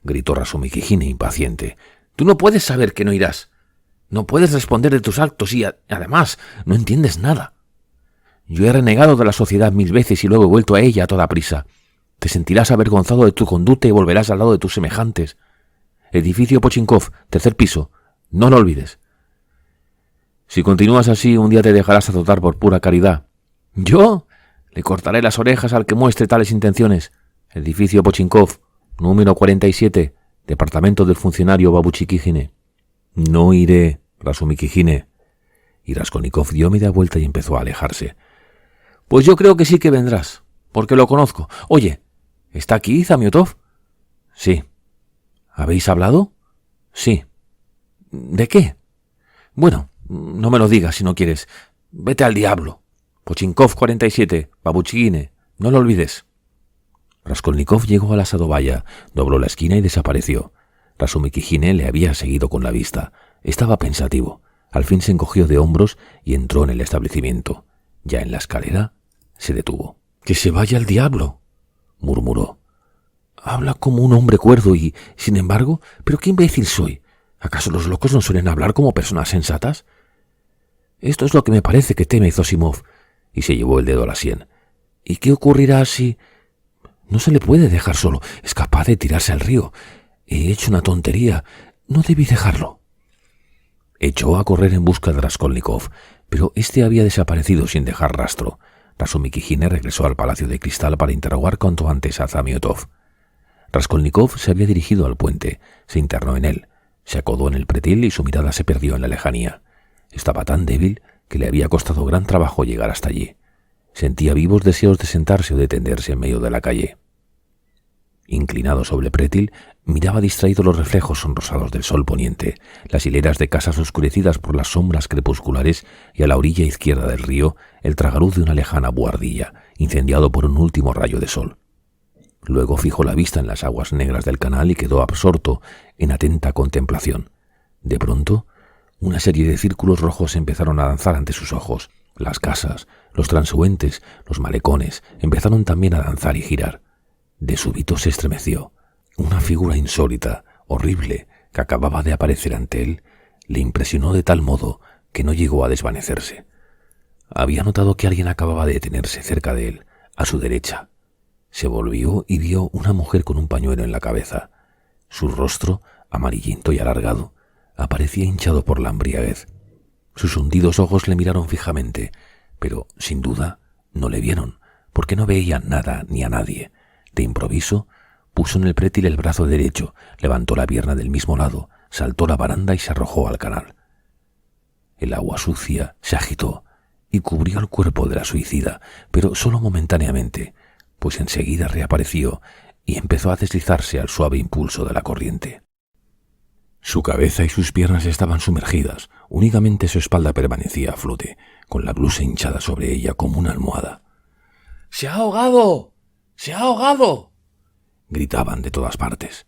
[SPEAKER 2] gritó Razumikijine impaciente. «Tú no puedes saber que no irás. No puedes responder de tus actos y, además, no entiendes nada. Yo he renegado de la sociedad 1000 veces y luego he vuelto a ella a toda prisa. Te sentirás avergonzado de tu conducta y volverás al lado de tus semejantes. Edificio Pochinkov, 3er piso. No lo olvides. Si continúas así, un día te dejarás azotar por pura caridad. ¿Yo? Le cortaré las orejas al que muestre tales intenciones. Edificio Pochinkov, número 47, departamento del funcionario Babuchikijine. No iré, Razumikijine». Y Raskolnikov dio media vuelta y empezó a alejarse. «Pues yo creo que sí que vendrás, porque lo conozco. Oye, ¿está aquí Zamiotov?» «Sí». «¿Habéis hablado?» «Sí». «¿De qué?» «Bueno, no me lo digas si no quieres. Vete al diablo. Pochinkov 47, Babuchikine. No lo olvides».
[SPEAKER 1] Raskolnikov llegó a la Sadovaya, dobló la esquina y desapareció. Razumikhine le había seguido con la vista. Estaba pensativo. Al fin se encogió de hombros y entró en el establecimiento. Ya en la escalera se detuvo. «¡Que se vaya al diablo!», murmuró. «Habla como un hombre cuerdo y, sin embargo, ¿pero qué imbécil soy? ¿Acaso los locos no suelen hablar como personas sensatas? Esto es lo que me parece que teme Zosimov», y se llevó el dedo a la sien. «¿Y qué ocurrirá si...? No se le puede dejar solo. Es capaz de tirarse al río. He hecho una tontería. No debí dejarlo». Echó a correr en busca de Raskolnikov, pero éste había desaparecido sin dejar rastro. Razumikhine regresó al Palacio de Cristal para interrogar cuanto antes a Zamiotov. Raskolnikov se había dirigido al puente, se internó en él, se acodó en el pretil y su mirada se perdió en la lejanía. Estaba tan débil que le había costado gran trabajo llegar hasta allí. Sentía vivos deseos de sentarse o de tenderse en medio de la calle. Inclinado sobre el prétil, miraba distraído los reflejos sonrosados del sol poniente, las hileras de casas oscurecidas por las sombras crepusculares y a la orilla izquierda del río el tragaluz de una lejana buhardilla, incendiado por un último rayo de sol. Luego fijó la vista en las aguas negras del canal y quedó absorto en atenta contemplación. De pronto, una serie de círculos rojos empezaron a danzar ante sus ojos. Las casas, los transeúntes, los malecones empezaron también a danzar y girar. De súbito se estremeció. Una figura insólita, horrible, que acababa de aparecer ante él, le impresionó de tal modo que no llegó a desvanecerse. Había notado que alguien acababa de detenerse cerca de él, a su derecha. Se volvió y vio una mujer con un pañuelo en la cabeza. Su rostro, amarillento y alargado, aparecía hinchado por la embriaguez. Sus hundidos ojos le miraron fijamente, pero, sin duda, no le vieron, porque no veían nada ni a nadie. De improviso, puso en el prétil el brazo derecho, levantó la pierna del mismo lado, saltó la baranda y se arrojó al canal. El agua sucia se agitó y cubrió el cuerpo de la suicida, pero solo momentáneamente, pues enseguida reapareció y empezó a deslizarse al suave impulso de la corriente. Su cabeza y sus piernas estaban sumergidas, únicamente su espalda permanecía a flote, con la blusa hinchada sobre ella como una almohada.
[SPEAKER 2] «¡Se ha ahogado! ¡Se ha ahogado!»,
[SPEAKER 1] gritaban de todas partes.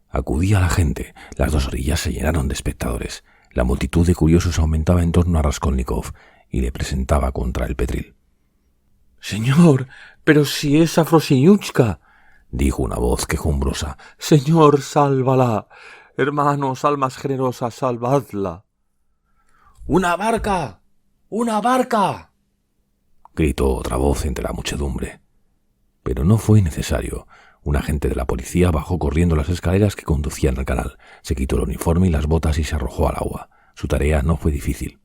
[SPEAKER 1] Acudía la gente, las dos orillas se llenaron de espectadores. La multitud de curiosos aumentaba en torno a Raskolnikov y le presentaba contra el petril.
[SPEAKER 2] «Señor, pero si es Afrosiñushka»,
[SPEAKER 1] dijo una voz quejumbrosa.
[SPEAKER 2] «Señor, sálvala. Hermanos, almas generosas, salvadla». «¡Una barca! ¡Una barca!»,
[SPEAKER 1] gritó otra voz entre la muchedumbre. Pero no fue necesario. Un agente de la policía bajó corriendo las escaleras que conducían al canal, se quitó el uniforme y las botas y se arrojó al agua. Su tarea no fue difícil.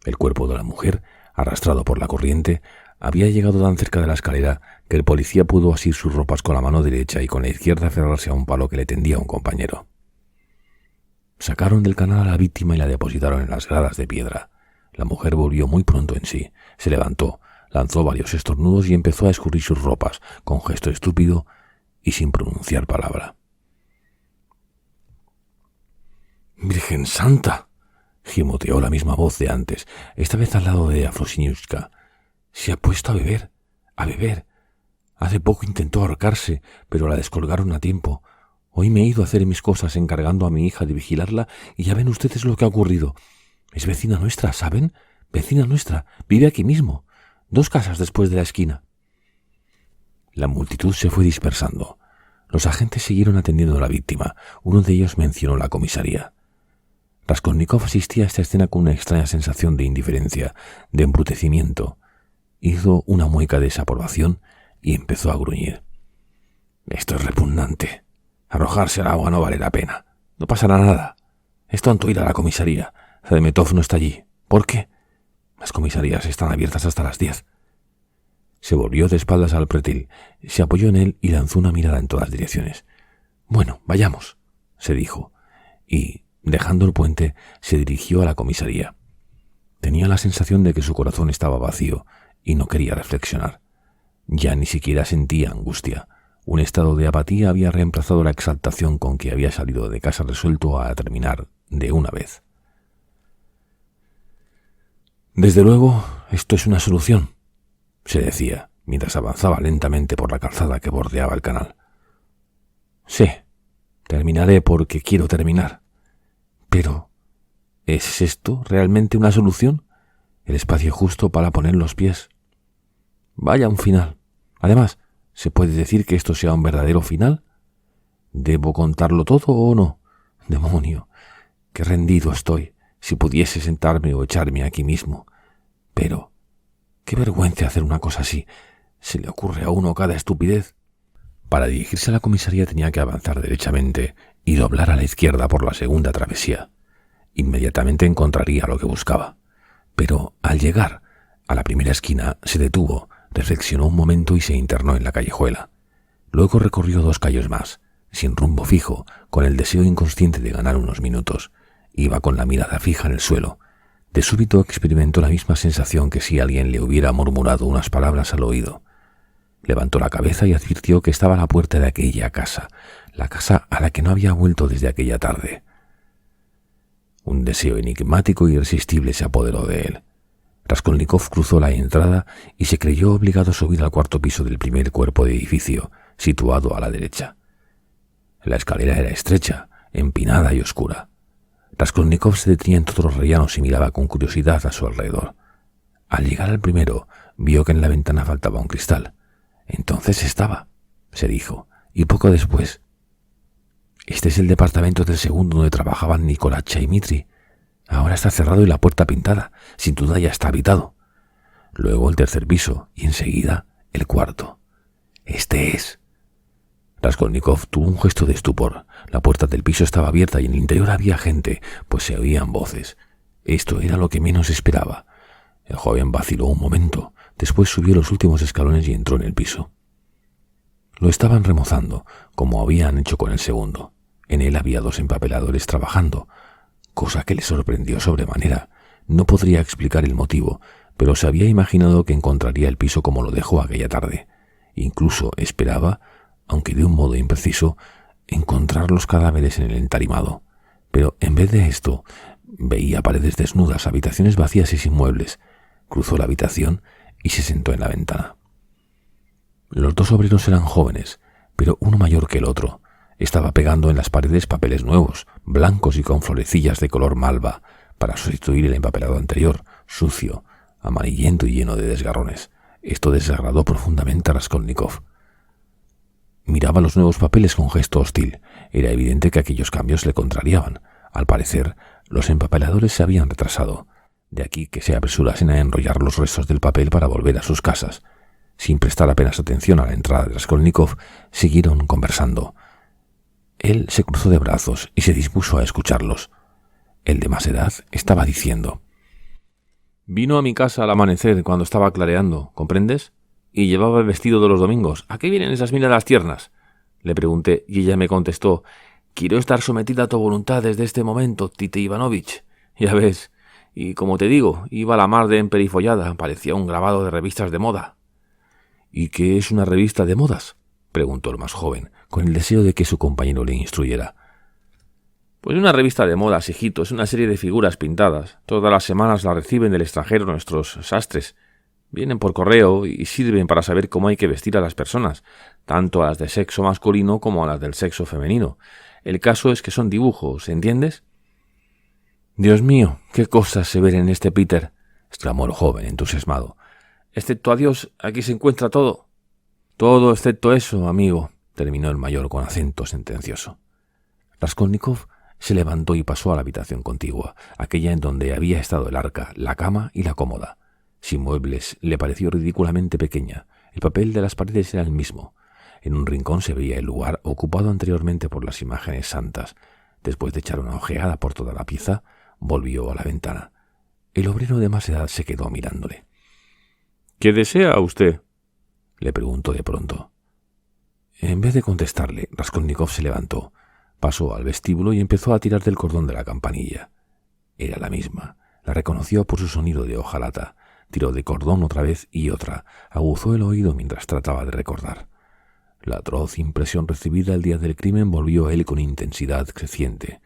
[SPEAKER 1] El cuerpo de la mujer, arrastrado por la corriente, había llegado tan cerca de la escalera que el policía pudo asir sus ropas con la mano derecha y con la izquierda aferrarse a un palo que le tendía un compañero. Sacaron del canal a la víctima y la depositaron en las gradas de piedra. La mujer volvió muy pronto en sí, se levantó, lanzó varios estornudos y empezó a escurrir sus ropas, con gesto estúpido y sin pronunciar palabra. «¡Virgen Santa!», gimoteó la misma voz de antes, esta vez al lado de Afrosiñushka. «Se ha puesto a beber, a beber. Hace poco intentó ahorcarse, pero la descolgaron a tiempo. Hoy me he ido a hacer mis cosas encargando a mi hija de vigilarla y ya ven ustedes lo que ha ocurrido. Es vecina nuestra, ¿saben? Vecina nuestra, vive aquí mismo, 2 casas después de la esquina». La multitud se fue dispersando. Los agentes siguieron atendiendo a la víctima. Uno de ellos mencionó la comisaría. Raskolnikov asistía a esta escena con una extraña sensación de indiferencia, de embrutecimiento. Hizo una mueca de desaprobación y empezó a gruñir. «Esto es repugnante. Arrojarse al agua no vale la pena. No pasará nada. Es tonto ir a la comisaría. Zametov no está allí. ¿Por qué? Las comisarías están abiertas hasta las 10. Se volvió de espaldas al pretil, se apoyó en él y lanzó una mirada en todas direcciones. «Bueno, vayamos», se dijo, y, dejando el puente, se dirigió a la comisaría. Tenía la sensación de que su corazón estaba vacío y no quería reflexionar. Ya ni siquiera sentía angustia. Un estado de apatía había reemplazado la exaltación con que había salido de casa resuelto a terminar de una vez. «Desde luego, esto es una solución», se decía, mientras avanzaba lentamente por la calzada que bordeaba el canal. Sí, terminaré porque quiero terminar. Pero, ¿es esto realmente una solución? El espacio justo para poner los pies. Vaya un final. Además, ¿se puede decir que esto sea un verdadero final? ¿Debo contarlo todo o no? Demonio, qué rendido estoy. Si pudiese sentarme o echarme aquí mismo. Pero, qué vergüenza hacer una cosa así. ¿Se le ocurre a uno cada estupidez? Para dirigirse a la comisaría tenía que avanzar derechamente y doblar a la izquierda por la segunda travesía. Inmediatamente encontraría lo que buscaba. Pero, al llegar a la primera esquina, se detuvo, reflexionó un momento y se internó en la callejuela. Luego recorrió 2 calles más, sin rumbo fijo, con el deseo inconsciente de ganar unos minutos. Iba con la mirada fija en el suelo. De súbito experimentó la misma sensación que si alguien le hubiera murmurado unas palabras al oído. Levantó la cabeza y advirtió que estaba a la puerta de aquella casa, la casa a la que no había vuelto desde aquella tarde. Un deseo enigmático e irresistible se apoderó de él. Raskolnikov cruzó la entrada y se creyó obligado a subir al 4º piso del primer cuerpo de edificio, situado a la derecha. La escalera era estrecha, empinada y oscura. Raskolnikov se detenía en todos los rellanos y miraba con curiosidad a su alrededor. Al llegar al primero, vio que en la ventana faltaba un cristal. Entonces estaba, se dijo, y poco después: «Este es el departamento del segundo donde trabajaban Nikolach y Dmitri. Ahora está cerrado y la puerta pintada. Sin duda ya está habitado». Luego el 3er piso y enseguida el 4º. «Este es». Raskolnikov tuvo un gesto de estupor. La puerta del piso estaba abierta y en el interior había gente, pues se oían voces. Esto era lo que menos esperaba. El joven vaciló un momento, después subió los últimos escalones y entró en el piso. Lo estaban remozando, como habían hecho con el segundo. En él había 2 empapeladores trabajando, cosa que le sorprendió sobremanera. No podría explicar el motivo, pero se había imaginado que encontraría el piso como lo dejó aquella tarde. Incluso esperaba, aunque de un modo impreciso, encontrar los cadáveres en el entarimado. Pero en vez de esto, veía paredes desnudas, habitaciones vacías y sin muebles. Cruzó la habitación y se sentó en la ventana. Los 2 obreros eran jóvenes, pero uno mayor que el otro. Estaba pegando en las paredes papeles nuevos, blancos y con florecillas de color malva, para sustituir el empapelado anterior, sucio, amarillento y lleno de desgarrones. Esto desagradó profundamente a Raskolnikov. Miraba los nuevos papeles con gesto hostil. Era evidente que aquellos cambios le contrariaban. Al parecer, los empapeladores se habían retrasado. De aquí que se apresurasen a enrollar los restos del papel para volver a sus casas. Sin prestar apenas atención a la entrada de Raskolnikov, siguieron conversando. Él se cruzó de brazos y se dispuso a escucharlos. El de más edad estaba diciendo: «Vino a mi casa al amanecer cuando estaba clareando, ¿comprendes? Y llevaba el vestido de los domingos. ¿A qué vienen esas miradas tiernas?». Le pregunté y ella me contestó: «Quiero estar sometida a tu voluntad desde este momento, Tite Ivanovich. Ya ves. Y como te digo, iba a la mar de emperifollada, parecía un grabado de revistas de moda». «¿Y qué es una revista de modas?», preguntó el más joven, con el deseo de que su compañero le instruyera. «Pues una revista de modas, hijito, es una serie de figuras pintadas. Todas las semanas la reciben del extranjero nuestros sastres. Vienen por correo y sirven para saber cómo hay que vestir a las personas, tanto a las de sexo masculino como a las del sexo femenino. El caso es que son dibujos, ¿entiendes?». «Dios mío, qué cosas se ven en este Peter», exclamó el joven entusiasmado. «Excepto a Dios, aquí se encuentra todo». «Todo excepto eso, amigo», terminó el mayor con acento sentencioso. Raskolnikov se levantó y pasó a la habitación contigua, aquella en donde había estado el arca, la cama y la cómoda. Sin muebles, le pareció ridículamente pequeña. El papel de las paredes era el mismo. En un rincón se veía el lugar ocupado anteriormente por las imágenes santas. Después de echar una ojeada por toda la pieza, volvió a la ventana. El obrero de más edad se quedó mirándole. «¿Qué desea usted?», le preguntó de pronto. En vez de contestarle, Raskolnikov se levantó, pasó al vestíbulo y empezó a tirar del cordón de la campanilla. Era la misma. La reconoció por su sonido de hojalata. Tiró de cordón otra vez y otra. Aguzó el oído mientras trataba de recordar. La atroz impresión recibida el día del crimen volvió a él con intensidad creciente.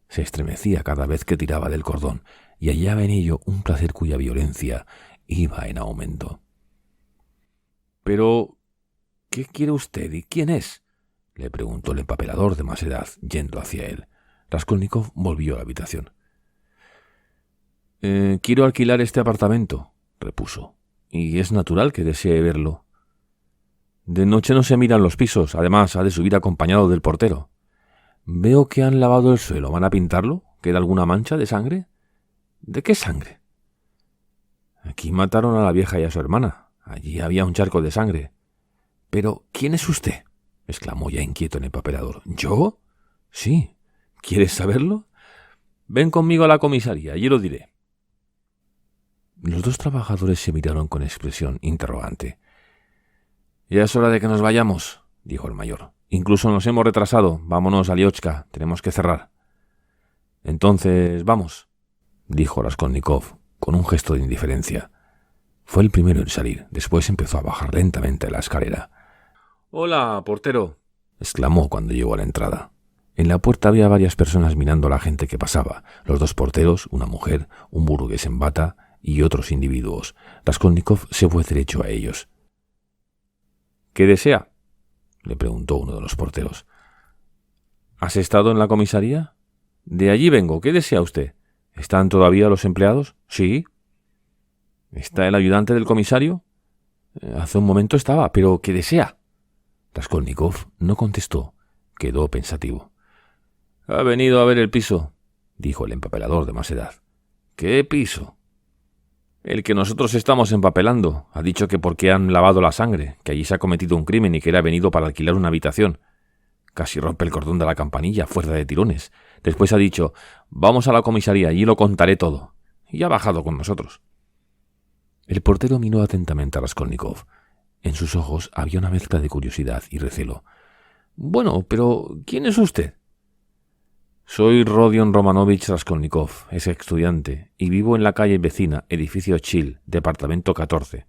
[SPEAKER 1] Se estremecía cada vez que tiraba del cordón y hallaba en ello un placer cuya violencia iba en aumento. Pero, ¿qué quiere usted y quién es?, le preguntó el empapelador de más edad, yendo hacia él. Raskolnikov volvió a la habitación. Quiero alquilar este apartamento, repuso, y es natural que desee verlo. De noche no se miran los pisos, además ha de subir acompañado del portero. Veo que han lavado el suelo, ¿van a pintarlo? ¿Queda alguna mancha de sangre? ¿De qué sangre? Aquí mataron a la vieja y a su hermana. Allí había un charco de sangre. Pero, ¿quién es usted?, exclamó ya inquieto el empapelador. ¿Yo? Sí. ¿Quieres saberlo? Ven conmigo a la comisaría, allí lo diré. Los dos trabajadores se miraron con expresión interrogante. Ya es hora de que nos vayamos, dijo el mayor. Incluso nos hemos retrasado. Vámonos, Aliochka, tenemos que cerrar. Entonces, vamos, dijo Raskolnikov, con un gesto de indiferencia. Fue el primero en salir, después empezó a bajar lentamente la escalera. «Hola, portero», exclamó cuando llegó a la entrada. En la puerta había varias personas mirando a la gente que pasaba, los dos porteros, una mujer, un burgués en bata y otros individuos. Raskolnikov se fue derecho a ellos. «¿Qué desea?», le preguntó uno de los porteros. «¿Has estado en la comisaría?» «De allí vengo. ¿Qué desea usted? ¿Están todavía los empleados?» «Sí». «¿Está el ayudante del comisario?» «Hace un momento estaba. ¿Pero qué desea?» Raskolnikov no contestó. Quedó pensativo. «Ha venido a ver el piso», dijo el empapelador de más edad. «¿Qué piso?» «El que nosotros estamos empapelando. Ha dicho que porque han lavado la sangre, que allí se ha cometido un crimen y que él ha venido para alquilar una habitación. Casi rompe el cordón de la campanilla, fuerza de tirones. Después ha dicho, vamos a la comisaría, allí lo contaré todo. Y ha bajado con nosotros». El portero miró atentamente a Raskolnikov. En sus ojos había una mezcla de curiosidad y recelo. «Bueno, pero ¿quién es usted?» «Soy Rodion Romanovich Raskolnikov, es estudiante, y vivo en la calle vecina, edificio Chil, departamento 14.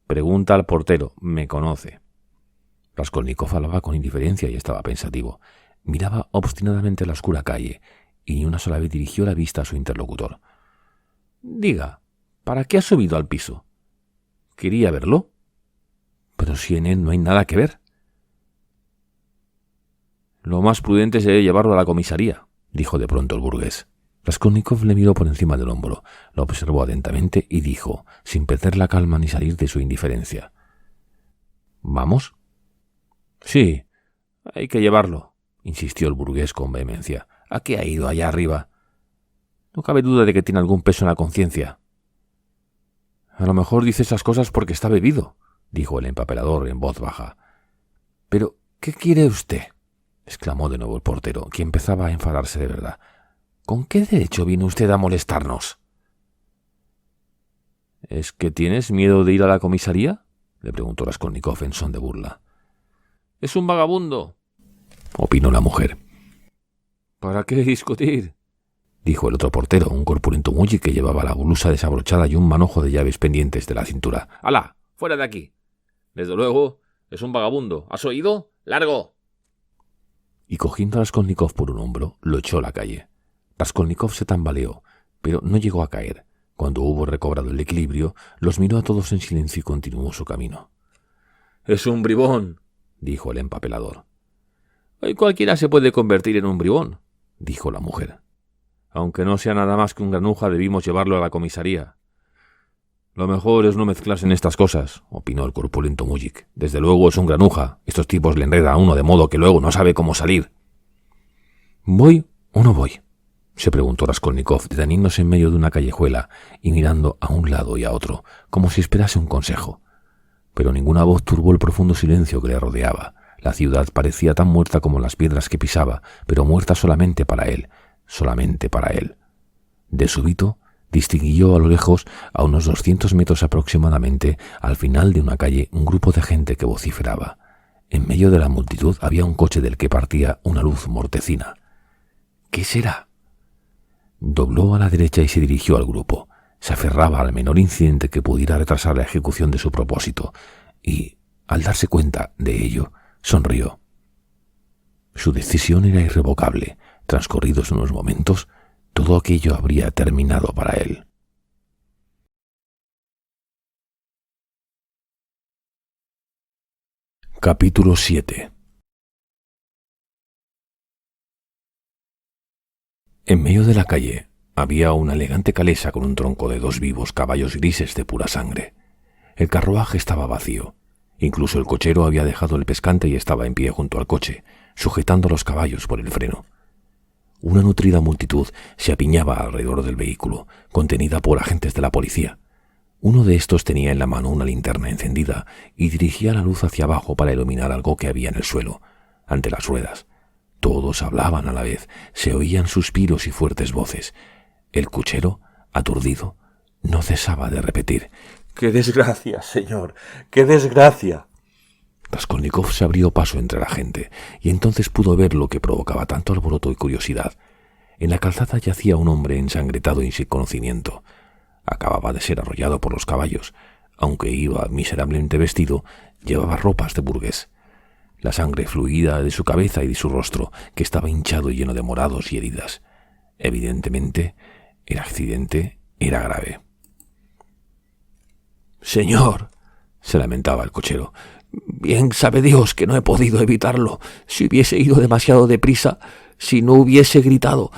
[SPEAKER 1] Pregunta al portero, me conoce». Raskolnikov hablaba con indiferencia y estaba pensativo. Miraba obstinadamente la oscura calle, y ni una sola vez dirigió la vista a su interlocutor. «Diga, ¿para qué ha subido al piso? ¿Quería verlo? Pero si en él no hay nada que ver». «Lo más prudente sería llevarlo a la comisaría», dijo de pronto el burgués. Raskolnikov le miró por encima del hombro, lo observó atentamente y dijo, sin perder la calma ni salir de su indiferencia. «¿Vamos?» «Sí, hay que llevarlo», insistió el burgués con vehemencia. «¿A qué ha ido allá arriba? No cabe duda de que tiene algún peso en la conciencia». «A lo mejor dice esas cosas porque está bebido», dijo el empapelador en voz baja. «¿Pero qué quiere usted?», exclamó de nuevo el portero, que empezaba a enfadarse de verdad. «¿Con qué derecho viene usted a molestarnos?» «¿Es que tienes miedo de ir a la comisaría?», le preguntó Raskolnikov en son de burla. «Es un vagabundo», opinó la mujer. «¿Para qué discutir?», dijo el otro portero, un corpulento mulli que llevaba la blusa desabrochada y un manojo de llaves pendientes de la cintura. «¡Hala! ¡Fuera de aquí! Desde luego, es un vagabundo. ¿Has oído? ¡Largo!». Y cogiendo a Raskolnikov por un hombro, lo echó a la calle. Raskolnikov se tambaleó, pero no llegó a caer. Cuando hubo recobrado el equilibrio, los miró a todos en silencio y continuó su camino. «Es un bribón», dijo el empapelador. «Hoy cualquiera se puede convertir en un bribón», dijo la mujer. «Aunque no sea nada más que un granuja, debimos llevarlo a la comisaría». «Lo mejor es no mezclarse en estas cosas», opinó el corpulento mujik. «Desde luego es un granuja. Estos tipos le enredan a uno de modo que luego no sabe cómo salir». «¿Voy o no voy?», se preguntó Raskolnikov, deteniéndose en medio de una callejuela y mirando a un lado y a otro, como si esperase un consejo. Pero ninguna voz turbó el profundo silencio que le rodeaba. La ciudad parecía tan muerta como las piedras que pisaba, pero muerta solamente para él, solamente para él. De súbito, distinguió a lo lejos, a unos 200 metros aproximadamente, al final de una calle, un grupo de gente que vociferaba. En medio de la multitud había un coche del que partía una luz mortecina. «¿Qué será?». Dobló a la derecha y se dirigió al grupo. Se aferraba al menor incidente que pudiera retrasar la ejecución de su propósito, y, al darse cuenta de ello, sonrió. Su decisión era irrevocable. Transcurridos unos momentos, todo aquello habría terminado para él. Capítulo 7. En medio de la calle había una elegante calesa con un tronco de 2 vivos caballos grises de pura sangre. El carruaje estaba vacío. Incluso el cochero había dejado el pescante y estaba en pie junto al coche, sujetando a los caballos por el freno. Una nutrida multitud se apiñaba alrededor del vehículo, contenida por agentes de la policía. Uno de estos tenía en la mano una linterna encendida y dirigía la luz hacia abajo para iluminar algo que había en el suelo, ante las ruedas. Todos hablaban a la vez, se oían suspiros y fuertes voces. El cochero, aturdido, no cesaba de repetir:
[SPEAKER 2] ¡Qué desgracia, señor! ¡Qué desgracia!
[SPEAKER 1] Raskolnikov se abrió paso entre la gente, y entonces pudo ver lo que provocaba tanto alboroto y curiosidad. En la calzada yacía un hombre ensangretado y sin conocimiento. Acababa de ser arrollado por los caballos. Aunque iba miserablemente vestido, llevaba ropas de burgués. La sangre fluía de su cabeza y de su rostro, que estaba hinchado y lleno de morados y heridas. Evidentemente, el accidente era grave. «Señor», se lamentaba el cochero, «bien sabe Dios que no he podido evitarlo. Si hubiese ido demasiado deprisa, si no hubiese gritado,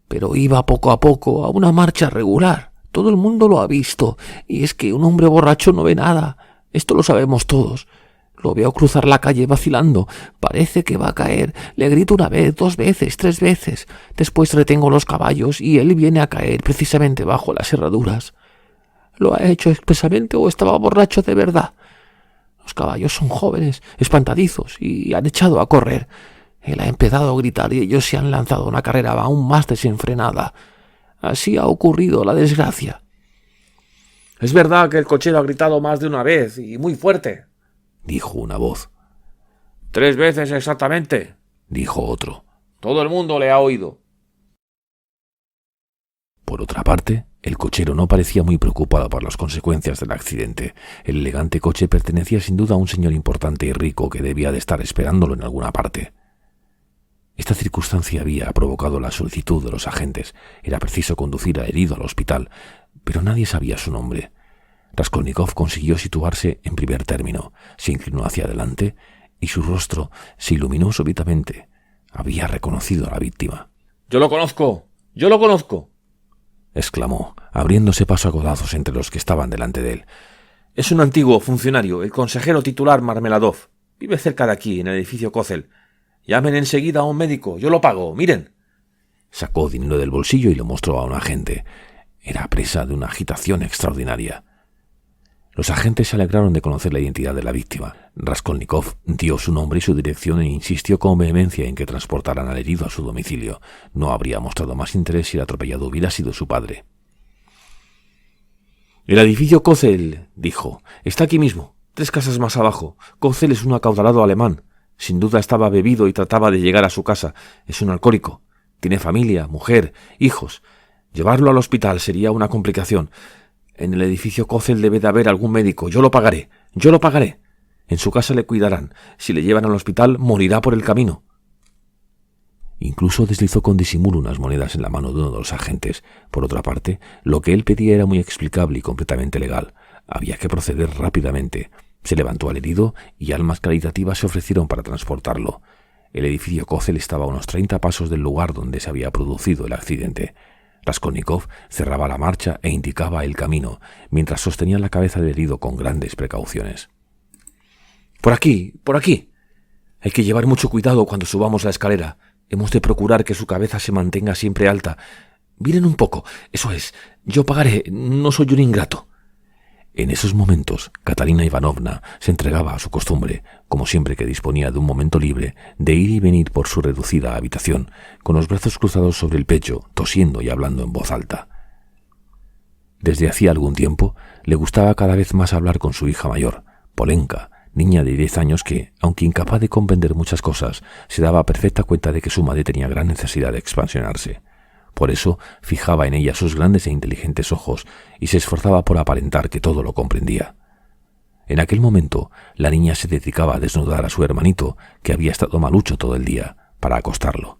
[SPEAKER 1] pero iba poco a poco, a una marcha regular. Todo el mundo lo ha visto, y es que un hombre borracho no ve nada. Esto lo sabemos todos. Lo veo cruzar la calle vacilando. Parece que va a caer. Le grito 1 vez, 2 veces, 3 veces. Después retengo los caballos y él viene a caer precisamente bajo las herraduras. ¿Lo ha hecho expresamente o estaba borracho de verdad? Los caballos son jóvenes, espantadizos, y han echado a correr. Él ha empezado a gritar y ellos se han lanzado a una carrera aún más desenfrenada. Así ha ocurrido la desgracia».
[SPEAKER 2] «Es verdad que el cochero ha gritado más de 1 vez, y muy fuerte»,
[SPEAKER 1] dijo una voz.
[SPEAKER 2] «3 veces exactamente»,
[SPEAKER 1] dijo otro.
[SPEAKER 2] «Todo el mundo le ha oído».
[SPEAKER 1] Por otra parte, el cochero no parecía muy preocupado por las consecuencias del accidente. El elegante coche pertenecía sin duda a un señor importante y rico que debía de estar esperándolo en alguna parte. Esta circunstancia había provocado la solicitud de los agentes. Era preciso conducir al herido al hospital, pero nadie sabía su nombre. Raskolnikov consiguió situarse en primer término, se inclinó hacia adelante y su rostro se iluminó súbitamente. Había reconocido a la víctima.
[SPEAKER 2] «¡Yo lo conozco! ¡Yo lo conozco!»,
[SPEAKER 1] exclamó, abriéndose paso a codazos entre los que estaban delante de él.
[SPEAKER 2] «Es un antiguo funcionario, el consejero titular Marmeladov. Vive cerca de aquí, en el edificio Kozel. Llamen enseguida a un médico, yo lo pago, miren».
[SPEAKER 1] Sacó dinero del bolsillo y lo mostró a un agente. Era presa de una agitación extraordinaria. Los agentes se alegraron de conocer la identidad de la víctima. Raskolnikov dio su nombre y su dirección e insistió con vehemencia en que transportaran al herido a su domicilio. No habría mostrado más interés si el atropellado hubiera sido su padre.
[SPEAKER 2] «El edificio Kozel», dijo, «está aquí mismo, 3 casas más abajo. Kozel es un acaudalado alemán. Sin duda estaba bebido y trataba de llegar a su casa. Es un alcohólico. Tiene familia, mujer, hijos. Llevarlo al hospital sería una complicación. En el edificio Kozel debe de haber algún médico. Yo lo pagaré. Yo lo pagaré. En su casa le cuidarán. Si le llevan al hospital, morirá por el camino».
[SPEAKER 1] Incluso deslizó con disimulo unas monedas en la mano de uno de los agentes. Por otra parte, lo que él pedía era muy explicable y completamente legal. Había que proceder rápidamente. Se levantó al herido y almas caritativas se ofrecieron para transportarlo. El edificio Kozel estaba a unos 30 pasos del lugar donde se había producido el accidente. Raskolnikov cerraba la marcha e indicaba el camino, mientras sostenía la cabeza del herido con grandes precauciones.
[SPEAKER 2] «Por aquí, por aquí. Hay que llevar mucho cuidado cuando subamos la escalera. Hemos de procurar que su cabeza se mantenga siempre alta. Miren un poco. Eso es. Yo pagaré. No soy un ingrato».
[SPEAKER 1] En esos momentos, Katarina Ivanovna se entregaba a su costumbre, como siempre que disponía de un momento libre, de ir y venir por su reducida habitación, con los brazos cruzados sobre el pecho, tosiendo y hablando en voz alta. Desde hacía algún tiempo, le gustaba cada vez más hablar con su hija mayor, Polenka, niña de 10 años que, aunque incapaz de comprender muchas cosas, se daba perfecta cuenta de que su madre tenía gran necesidad de expansionarse. Por eso fijaba en ella sus grandes e inteligentes ojos y se esforzaba por aparentar que todo lo comprendía. En aquel momento, la niña se dedicaba a desnudar a su hermanito, que había estado malucho todo el día, para acostarlo.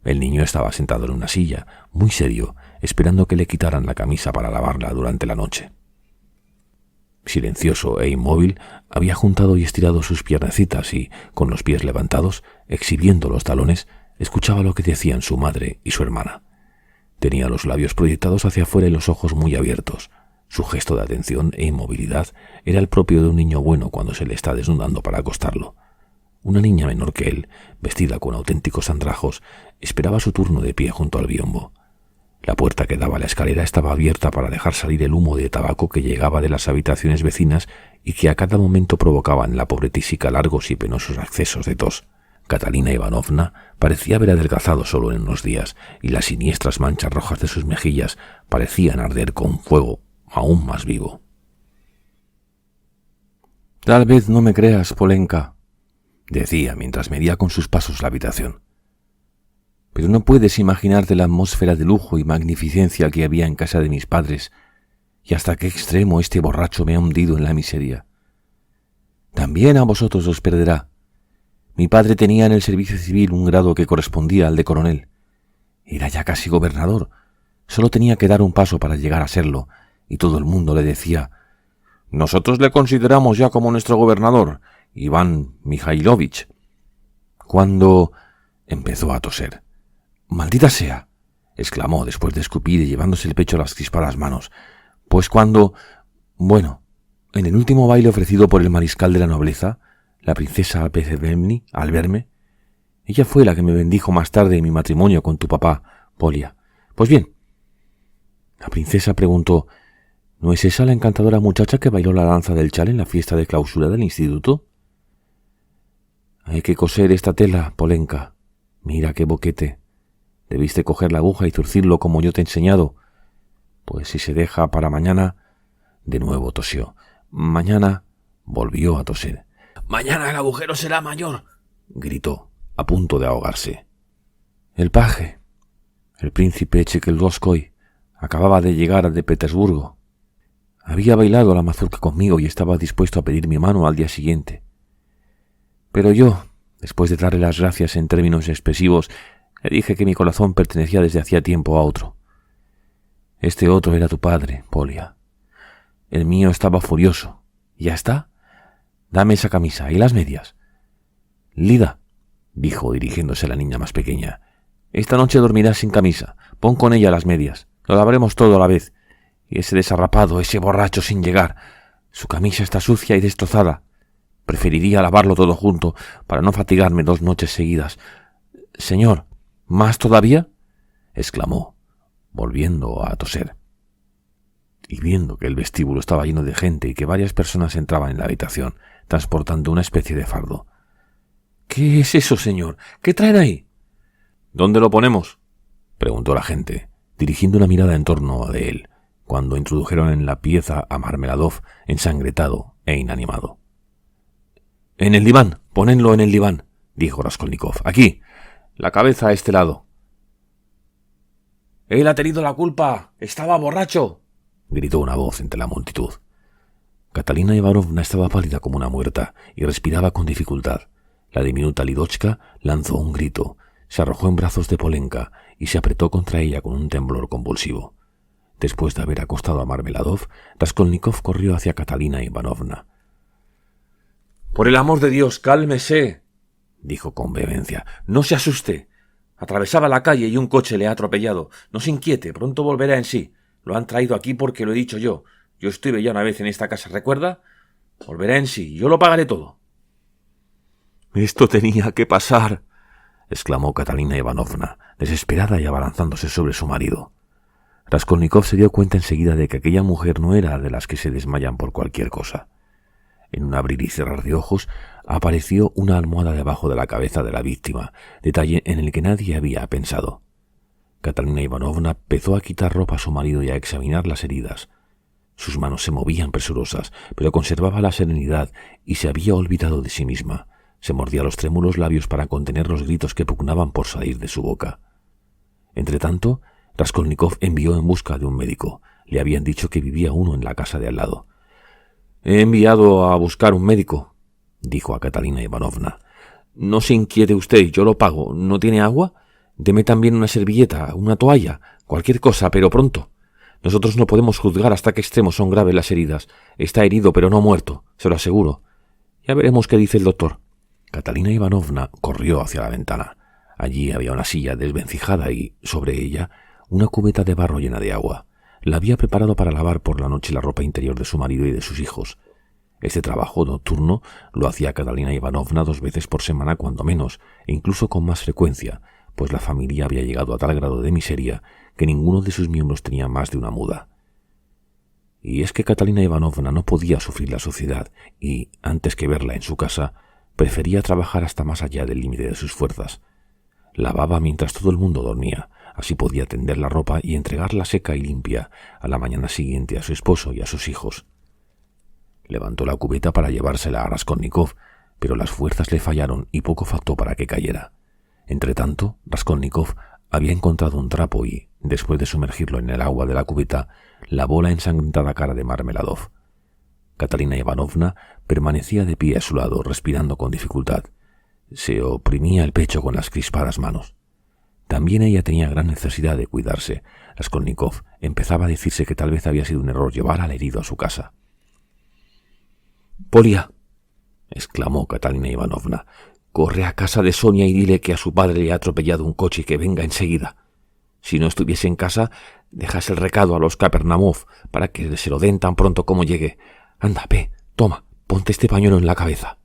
[SPEAKER 1] El niño estaba sentado en una silla, muy serio, esperando que le quitaran la camisa para lavarla durante la noche. Silencioso e inmóvil, había juntado y estirado sus piernecitas y, con los pies levantados, exhibiendo los talones, escuchaba lo que decían su madre y su hermana. Tenía los labios proyectados hacia afuera y los ojos muy abiertos. Su gesto de atención e inmovilidad era el propio de un niño bueno cuando se le está desnudando para acostarlo. Una niña menor que él, vestida con auténticos andrajos, esperaba su turno de pie junto al biombo. La puerta que daba a la escalera estaba abierta para dejar salir el humo de tabaco que llegaba de las habitaciones vecinas y que a cada momento provocaba en la pobre tísica largos y penosos accesos de tos. Catalina Ivanovna parecía haber adelgazado solo en unos días, y las siniestras manchas rojas de sus mejillas parecían arder con fuego aún más vivo. «Tal vez no me creas, Polenka», decía mientras medía con sus pasos la habitación. «Pero no puedes imaginarte la atmósfera de lujo y magnificencia que había en casa de mis padres, y hasta qué extremo este borracho me ha hundido en la miseria. También a vosotros os perderá. Mi padre tenía en el servicio civil un grado que correspondía al de coronel. Era ya casi gobernador. Solo tenía que dar un paso para llegar a serlo, y todo el mundo le decía: «Nosotros le consideramos ya como nuestro gobernador, Iván Mikhailovich». Cuando empezó a toser. «¡Maldita sea!», exclamó después de escupir y llevándose el pecho a las crispadas manos. «Pues cuando... Bueno, en el último baile ofrecido por el mariscal de la nobleza, la princesa Bezebemni, al verme, ella fue la que me bendijo más tarde en mi matrimonio con tu papá, Polia. Pues bien, la princesa preguntó: ¿no es esa la encantadora muchacha que bailó la danza del chal en la fiesta de clausura del instituto? Hay que coser esta tela, Polenka. Mira qué boquete. Debiste coger la aguja y zurcirlo como yo te he enseñado. Pues si se deja para mañana... De nuevo tosió. Mañana volvió a toser. «Mañana el agujero será mayor», gritó, a punto de ahogarse. El paje, el príncipe Chekeldovskoy, acababa de llegar de Petersburgo. Había bailado la mazurca conmigo y estaba dispuesto a pedir mi mano al día siguiente. Pero yo, después de darle las gracias en términos expresivos, le dije que mi corazón pertenecía desde hacía tiempo a otro. Este otro era tu padre, Polia. El mío estaba furioso. ¿Ya está? Dame esa camisa y las medias. Lida, dijo dirigiéndose a la niña más pequeña, esta noche dormirás sin camisa. Pon con ella las medias. Lo lavaremos todo a la vez. Y ese desarrapado, ese borracho sin llegar. Su camisa está sucia y destrozada. Preferiría lavarlo todo junto para no fatigarme 2 noches seguidas. Señor, ¿más todavía?, exclamó, volviendo a toser. Y viendo que el vestíbulo estaba lleno de gente y que varias personas entraban en la habitación, transportando una especie de fardo. «¿Qué es eso, señor? ¿Qué traen ahí?» «¿Dónde lo ponemos?», preguntó la gente, dirigiendo una mirada en torno de él, cuando introdujeron en la pieza a Marmeladov ensangretado e inanimado. «En el diván, ponedlo en el diván», dijo Raskolnikov. «Aquí, la cabeza a este lado». «Él ha tenido la culpa. Estaba borracho», gritó una voz entre la multitud. Catalina Ivanovna estaba pálida como una muerta y respiraba con dificultad. La diminuta Lidochka lanzó un grito, se arrojó en brazos de Polenka y se apretó contra ella con un temblor convulsivo. Después de haber acostado a Marmeladov, Raskolnikov corrió hacia Catalina Ivanovna. «Por el amor de Dios, cálmese», dijo con vehemencia. «No se asuste. Atravesaba la calle y un coche le ha atropellado. No se inquiete, pronto volverá en sí. Lo han traído aquí porque lo he dicho yo. Yo estuve ya una vez en esta casa, ¿recuerda? Volverá en sí, yo lo pagaré todo». «Esto tenía que pasar», exclamó Catalina Ivanovna, desesperada y abalanzándose sobre su marido. Raskolnikov se dio cuenta enseguida de que aquella mujer no era de las que se desmayan por cualquier cosa. En un abrir y cerrar de ojos apareció una almohada debajo de la cabeza de la víctima, detalle en el que nadie había pensado. Catalina Ivanovna empezó a quitar ropa a su marido y a examinar las heridas. Sus manos se movían presurosas, pero conservaba la serenidad y se había olvidado de sí misma. Se mordía los trémulos labios para contener los gritos que pugnaban por salir de su boca. Entretanto, Raskolnikov envió en busca de un médico. Le habían dicho que vivía uno en la casa de al lado. «He enviado a buscar un médico», dijo a Catalina Ivanovna. «No se inquiete usted, yo lo pago. ¿No tiene agua? Deme también una servilleta, una toalla, cualquier cosa, pero pronto.
[SPEAKER 2] Nosotros no podemos juzgar hasta qué extremo son graves las heridas. Está herido, pero no muerto, se lo aseguro. Ya veremos qué dice el doctor».
[SPEAKER 1] Catalina Ivanovna corrió hacia la ventana. Allí había una silla desvencijada y, sobre ella, una cubeta de barro llena de agua. La había preparado para lavar por la noche la ropa interior de su marido y de sus hijos. Este trabajo nocturno lo hacía Catalina Ivanovna 2 veces por semana cuando menos, e incluso con más frecuencia, pues la familia había llegado a tal grado de miseria que ninguno de sus miembros tenía más de una muda. Y es que Catalina Ivanovna no podía sufrir la suciedad y, antes que verla en su casa, prefería trabajar hasta más allá del límite de sus fuerzas. Lavaba mientras todo el mundo dormía, así podía tender la ropa y entregarla seca y limpia a la mañana siguiente a su esposo y a sus hijos. Levantó la cubeta para llevársela a Raskolnikov, pero las fuerzas le fallaron y poco faltó para que cayera. Entretanto, Raskolnikov había encontrado un trapo y, después de sumergirlo en el agua de la cubeta, lavó la ensangrentada cara de Marmeladov. Catalina Ivanovna permanecía de pie a su lado, respirando con dificultad. Se oprimía el pecho con las crispadas manos. También ella tenía gran necesidad de cuidarse. Raskolnikov empezaba a decirse que tal vez había sido un error llevar al herido a su casa. «Polia», exclamó Catalina Ivanovna, «corre a casa de Sonia y dile que a su padre le ha atropellado un coche y que venga enseguida. Si no estuviese en casa, dejas el recado a los Kapernamov para que se lo den tan pronto como llegue. Anda, ve, toma, ponte este pañuelo en la cabeza».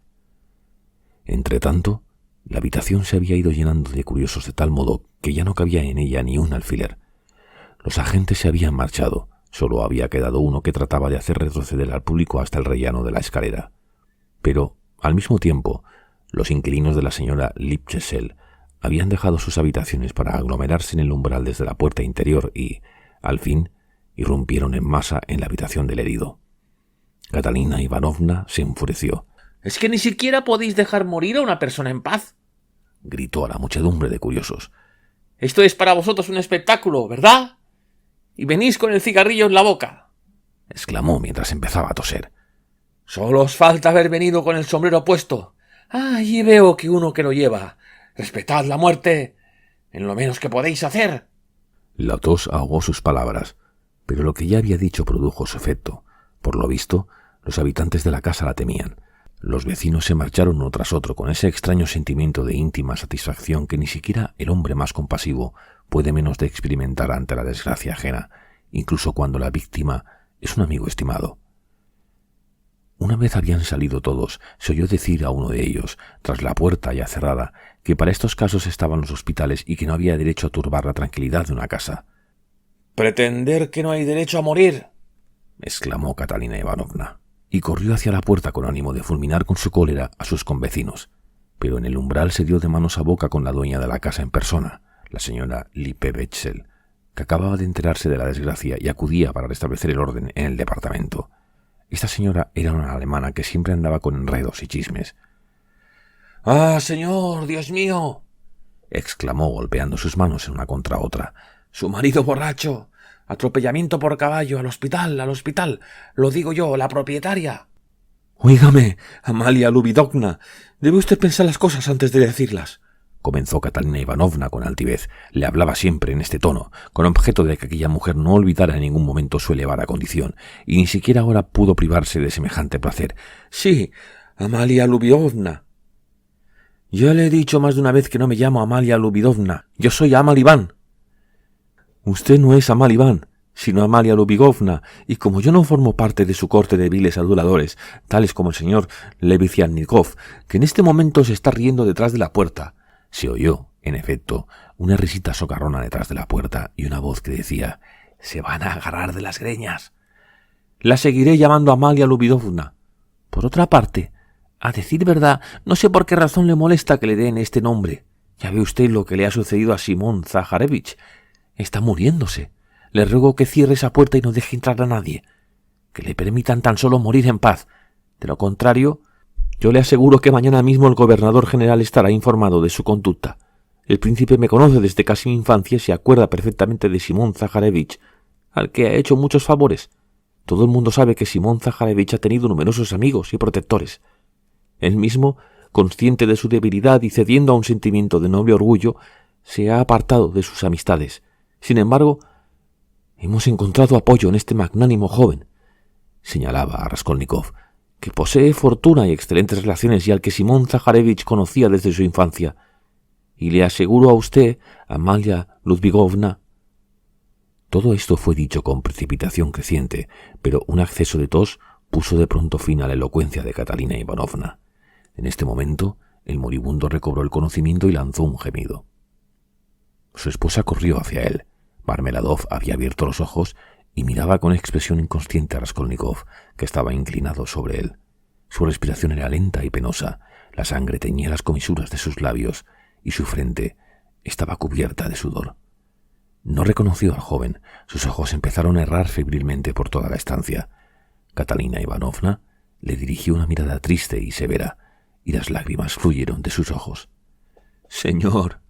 [SPEAKER 1] Entretanto, la habitación se había ido llenando de curiosos de tal modo que ya no cabía en ella ni un alfiler. Los agentes se habían marchado. Solo había quedado uno que trataba de hacer retroceder al público hasta el rellano de la escalera. Pero, al mismo tiempo, los inquilinos de la señora Lipchesel habían dejado sus habitaciones para aglomerarse en el umbral desde la puerta interior y, al fin, irrumpieron en masa en la habitación del herido. Catalina Ivanovna se enfureció.
[SPEAKER 2] «¿Es que ni siquiera podéis dejar morir a una persona en paz?»,
[SPEAKER 1] gritó a la muchedumbre de curiosos.
[SPEAKER 2] «Esto es para vosotros un espectáculo, ¿verdad? Y venís con el cigarrillo en la boca»,
[SPEAKER 1] exclamó mientras empezaba a toser.
[SPEAKER 2] «Solo os falta haber venido con el sombrero puesto. Y veo que uno que lo lleva. Respetad la muerte, en lo menos que podéis hacer».
[SPEAKER 1] La tos ahogó sus palabras, pero lo que ya había dicho produjo su efecto. Por lo visto, los habitantes de la casa la temían. Los vecinos se marcharon uno tras otro con ese extraño sentimiento de íntima satisfacción que ni siquiera el hombre más compasivo puede menos de experimentar ante la desgracia ajena, incluso cuando la víctima es un amigo estimado. Una vez habían salido todos, se oyó decir a uno de ellos, tras la puerta ya cerrada, que para estos casos estaban los hospitales y que no había derecho a turbar la tranquilidad de una casa.
[SPEAKER 2] «¿Pretender que no hay derecho a morir?»,
[SPEAKER 1] exclamó Catalina Ivanovna, y corrió hacia la puerta con ánimo de fulminar con su cólera a sus convecinos. Pero en el umbral se dio de manos a boca con la dueña de la casa en persona, la señora Lipevechsel, que acababa de enterarse de la desgracia y acudía para restablecer el orden en el departamento. Esta señora era una alemana que siempre andaba con enredos y chismes.
[SPEAKER 2] «¡Ah, señor, Dios mío!»,
[SPEAKER 1] exclamó golpeando sus manos en una contra otra.
[SPEAKER 2] «Su marido borracho. Atropellamiento por caballo. Al hospital, al hospital. Lo digo yo, la propietaria». «Óigame, Amalia Lubidovna, debe usted pensar las cosas antes de decirlas»,
[SPEAKER 1] comenzó Catalina Ivanovna con altivez. Le hablaba siempre en este tono, con objeto de que aquella mujer no olvidara en ningún momento su elevada condición, y ni siquiera ahora pudo privarse de semejante placer.
[SPEAKER 2] «Sí, Amalia Lubidovna. Ya le he dicho más de una vez que no me llamo Amalia Lubidovna. Yo soy Amal Iván». «Usted no es Amal Iván, sino Amalia Lubidovna, y como yo no formo parte de su corte de viles aduladores, tales como el señor Lebeziatnikov, que en este momento se está riendo detrás de la puerta».
[SPEAKER 1] Se oyó, en efecto, una risita socarrona detrás de la puerta y una voz que decía: «Se van a agarrar de las greñas».
[SPEAKER 2] «La seguiré llamando Amalia Lubidovna. Por otra parte, a decir verdad, no sé por qué razón le molesta que le den este nombre. Ya ve usted lo que le ha sucedido a Simón Zaharevich. Está muriéndose. Le ruego que cierre esa puerta y no deje entrar a nadie. Que le permitan tan solo morir en paz. De lo contrario, yo le aseguro que mañana mismo el gobernador general estará informado de su conducta. El príncipe me conoce desde casi mi infancia y se acuerda perfectamente de Simón Zaharevich, al que ha hecho muchos favores. Todo el mundo sabe que Simón Zaharevich ha tenido numerosos amigos y protectores. Él mismo, consciente de su debilidad y cediendo a un sentimiento de noble orgullo, se ha apartado de sus amistades. Sin embargo, Hemos encontrado apoyo en este magnánimo joven, señalaba a Raskolnikov, que posee fortuna y excelentes relaciones y al que Simón Zaharevich conocía desde su infancia. Y le aseguro a usted, Amalia Ludvigovna. Todo esto fue dicho con precipitación creciente, pero un acceso de tos puso de pronto fin a la elocuencia de Catalina Ivanovna. En este momento, el moribundo recobró el conocimiento y lanzó un gemido. Su esposa corrió hacia él. Marmeladov había abierto los ojos y miraba con expresión inconsciente a Raskolnikov, que estaba inclinado sobre él. Su respiración era lenta y penosa, la sangre teñía las comisuras de sus labios y su frente estaba cubierta de sudor. No reconoció al joven, sus ojos empezaron a errar febrilmente por toda la estancia. Catalina Ivanovna le dirigió una mirada triste y severa, y las lágrimas fluyeron de sus ojos. «Señor,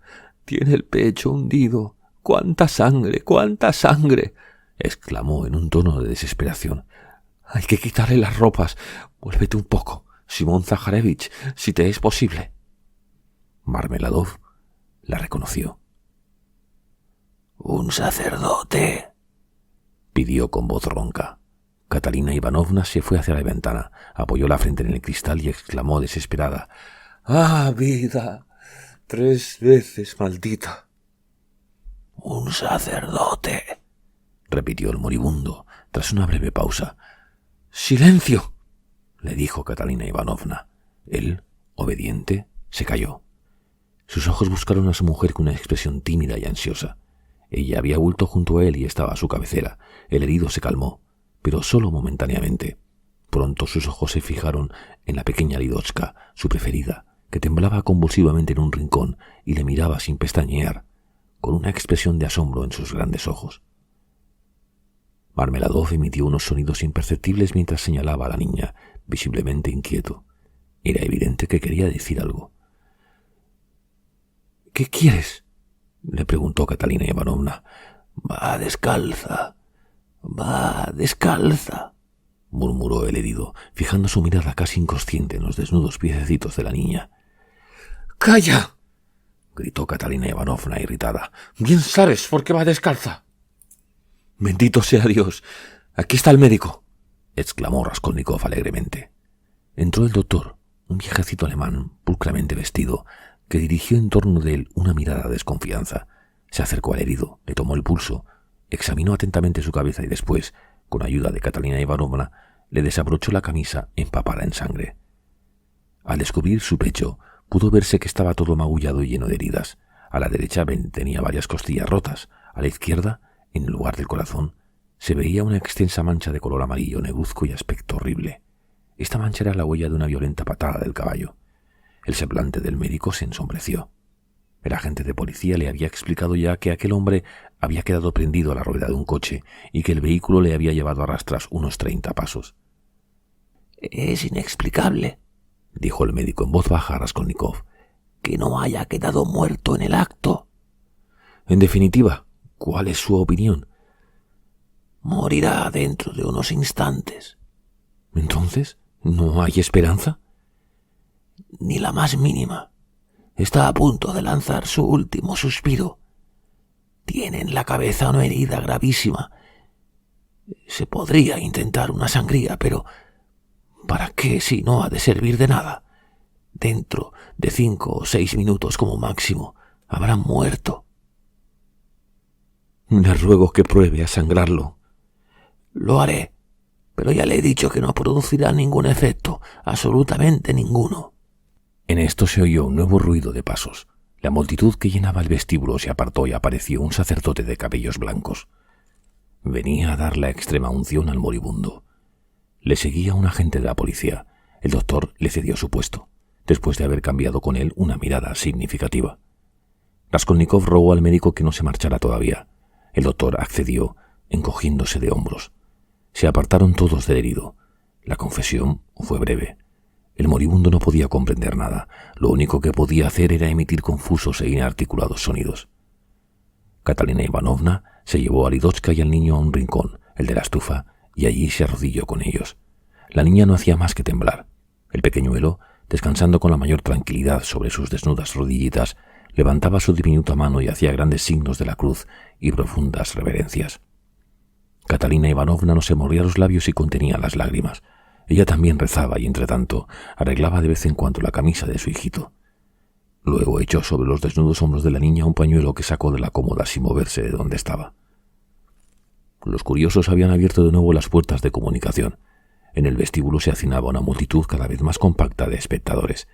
[SPEAKER 2] tiene el pecho hundido. ¡Cuánta sangre! ¡Cuánta sangre!», exclamó en un tono de desesperación. «Hay que quitarle las ropas. Vuélvete un poco, Simón Zaharevich, si te es posible». Marmeladov la reconoció. «¿Un sacerdote?», pidió con voz ronca. Catalina Ivanovna se fue hacia la ventana, apoyó la frente en el cristal y exclamó desesperada: «¡Ah, vida! 3 veces maldita». «¿Un sacerdote?», repitió el moribundo, tras una breve pausa. «¡Silencio!», le dijo Catalina Ivanovna. Él, obediente, se calló. Sus ojos buscaron a su mujer con una expresión tímida y ansiosa. Ella había vuelto junto a él y estaba a su cabecera. El herido se calmó, pero solo momentáneamente. Pronto sus ojos se fijaron en la pequeña Lidotchka, su preferida, que temblaba convulsivamente en un rincón y le miraba sin pestañear, con una expresión de asombro en sus grandes ojos. Marmeladov emitió unos sonidos imperceptibles mientras señalaba a la niña, visiblemente inquieto. Era evidente que quería decir algo. «¿Qué quieres?», le preguntó Catalina Ivanovna. «Va descalza, murmuró el herido, fijando su mirada casi inconsciente en los desnudos piececitos de la niña. «¡Calla!», gritó Catalina Ivanovna irritada. «Bien sabes por qué va descalza». «Bendito sea Dios. Aquí está el médico», exclamó Raskolnikov alegremente. Entró el doctor, un viejecito alemán, pulcramente vestido, que dirigió en torno de él una mirada de desconfianza. Se acercó al herido, le tomó el pulso, examinó atentamente su cabeza y después, con ayuda de Catalina Ivanovna, le desabrochó la camisa empapada en sangre. Al descubrir su pecho, pudo verse que estaba todo magullado y lleno de heridas. A la derecha tenía varias costillas rotas. A la izquierda, en lugar del corazón, se veía una extensa mancha de color amarillo negruzco y aspecto horrible. Esta mancha era la huella de una violenta patada del caballo. El semblante del médico se ensombreció. El agente de policía le había explicado ya que aquel hombre había quedado prendido a la rueda de un coche y que el vehículo le había llevado a rastras unos 30 pasos. «Es inexplicable», dijo el médico en voz baja a Raskolnikov, «que no haya quedado muerto en el acto». «En definitiva, ¿cuál es su opinión?». «Morirá dentro de unos instantes». «¿Entonces no hay esperanza?». «Ni la más mínima. Está a punto de lanzar su último suspiro. Tiene en la cabeza una herida gravísima. Se podría intentar una sangría, pero ¿para qué si no ha de servir de nada? Dentro de 5 o 6 minutos como máximo habrá muerto». «Le ruego que pruebe a sangrarlo». «Lo haré, pero ya le he dicho que no producirá ningún efecto, absolutamente ninguno». En esto se oyó un nuevo ruido de pasos. La multitud que llenaba el vestíbulo se apartó y apareció un sacerdote de cabellos blancos. Venía a dar la extrema unción al moribundo. Le seguía un agente de la policía. El doctor le cedió su puesto, después de haber cambiado con él una mirada significativa. Raskolnikov rogó al médico que no se marchara todavía. El doctor accedió, encogiéndose de hombros. Se apartaron todos del herido. La confesión fue breve. El moribundo no podía comprender nada. Lo único que podía hacer era emitir confusos e inarticulados sonidos. Catalina Ivanovna se llevó a Lidotchka y al niño a un rincón, el de la estufa, y allí se arrodilló con ellos. La niña no hacía más que temblar. El pequeñuelo, descansando con la mayor tranquilidad sobre sus desnudas rodillitas, levantaba su diminuta mano y hacía grandes signos de la cruz y profundas reverencias.
[SPEAKER 1] Catalina Ivanovna no se mordía los labios y contenía las lágrimas. Ella también rezaba y, entre tanto, arreglaba de vez en cuando la camisa de su hijito. Luego echó sobre los desnudos hombros de la niña un pañuelo que sacó de la cómoda sin moverse de donde estaba. Los curiosos habían abierto de nuevo las puertas de comunicación. En el vestíbulo se hacinaba una multitud cada vez más compacta de espectadores.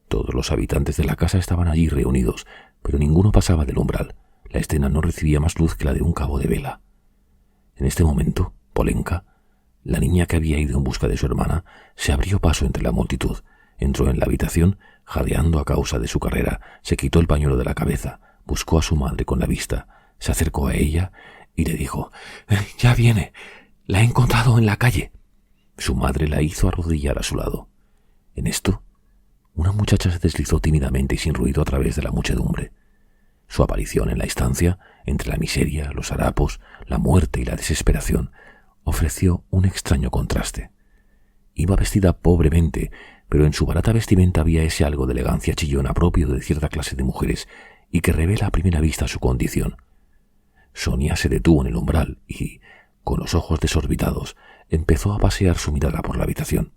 [SPEAKER 1] Todos los habitantes de la casa estaban allí reunidos, pero ninguno pasaba del umbral. La escena no recibía más luz que la de un cabo de vela. En este momento, Polenka, la niña que había ido en busca de su hermana, se abrió paso entre la multitud, entró en la habitación, jadeando a causa de su carrera, se quitó el pañuelo de la cabeza, buscó a su madre con la vista, se acercó a ella y le dijo: «Ya viene, la he encontrado en la calle». Su madre la hizo arrodillar a su lado. En esto, una muchacha se deslizó tímidamente y sin ruido a través de la muchedumbre. Su aparición en la estancia, entre la miseria, los harapos, la muerte y la desesperación, ofreció un extraño contraste. Iba vestida pobremente, pero en su barata vestimenta había ese algo de elegancia chillona propio de cierta clase de mujeres y que revela a primera vista su condición. Sonia se detuvo en el umbral y, con los ojos desorbitados, empezó a pasear su mirada por la habitación.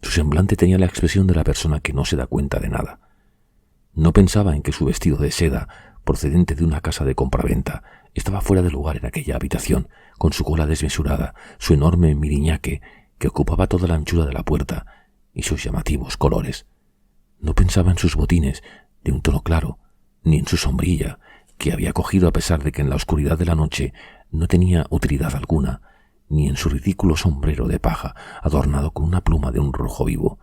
[SPEAKER 1] Su semblante tenía la expresión de la persona que no se da cuenta de nada. No pensaba en que su vestido de seda, procedente de una casa de compraventa, estaba fuera de lugar en aquella habitación, con su cola desmesurada, su enorme miriñaque, que ocupaba toda la anchura de la puerta, y sus llamativos colores. No pensaba en sus botines, de un tono claro, ni en su sombrilla, que había cogido a pesar de que en la oscuridad de la noche no tenía utilidad alguna, ni en su ridículo sombrero de paja, adornado con una pluma de un rojo vivo.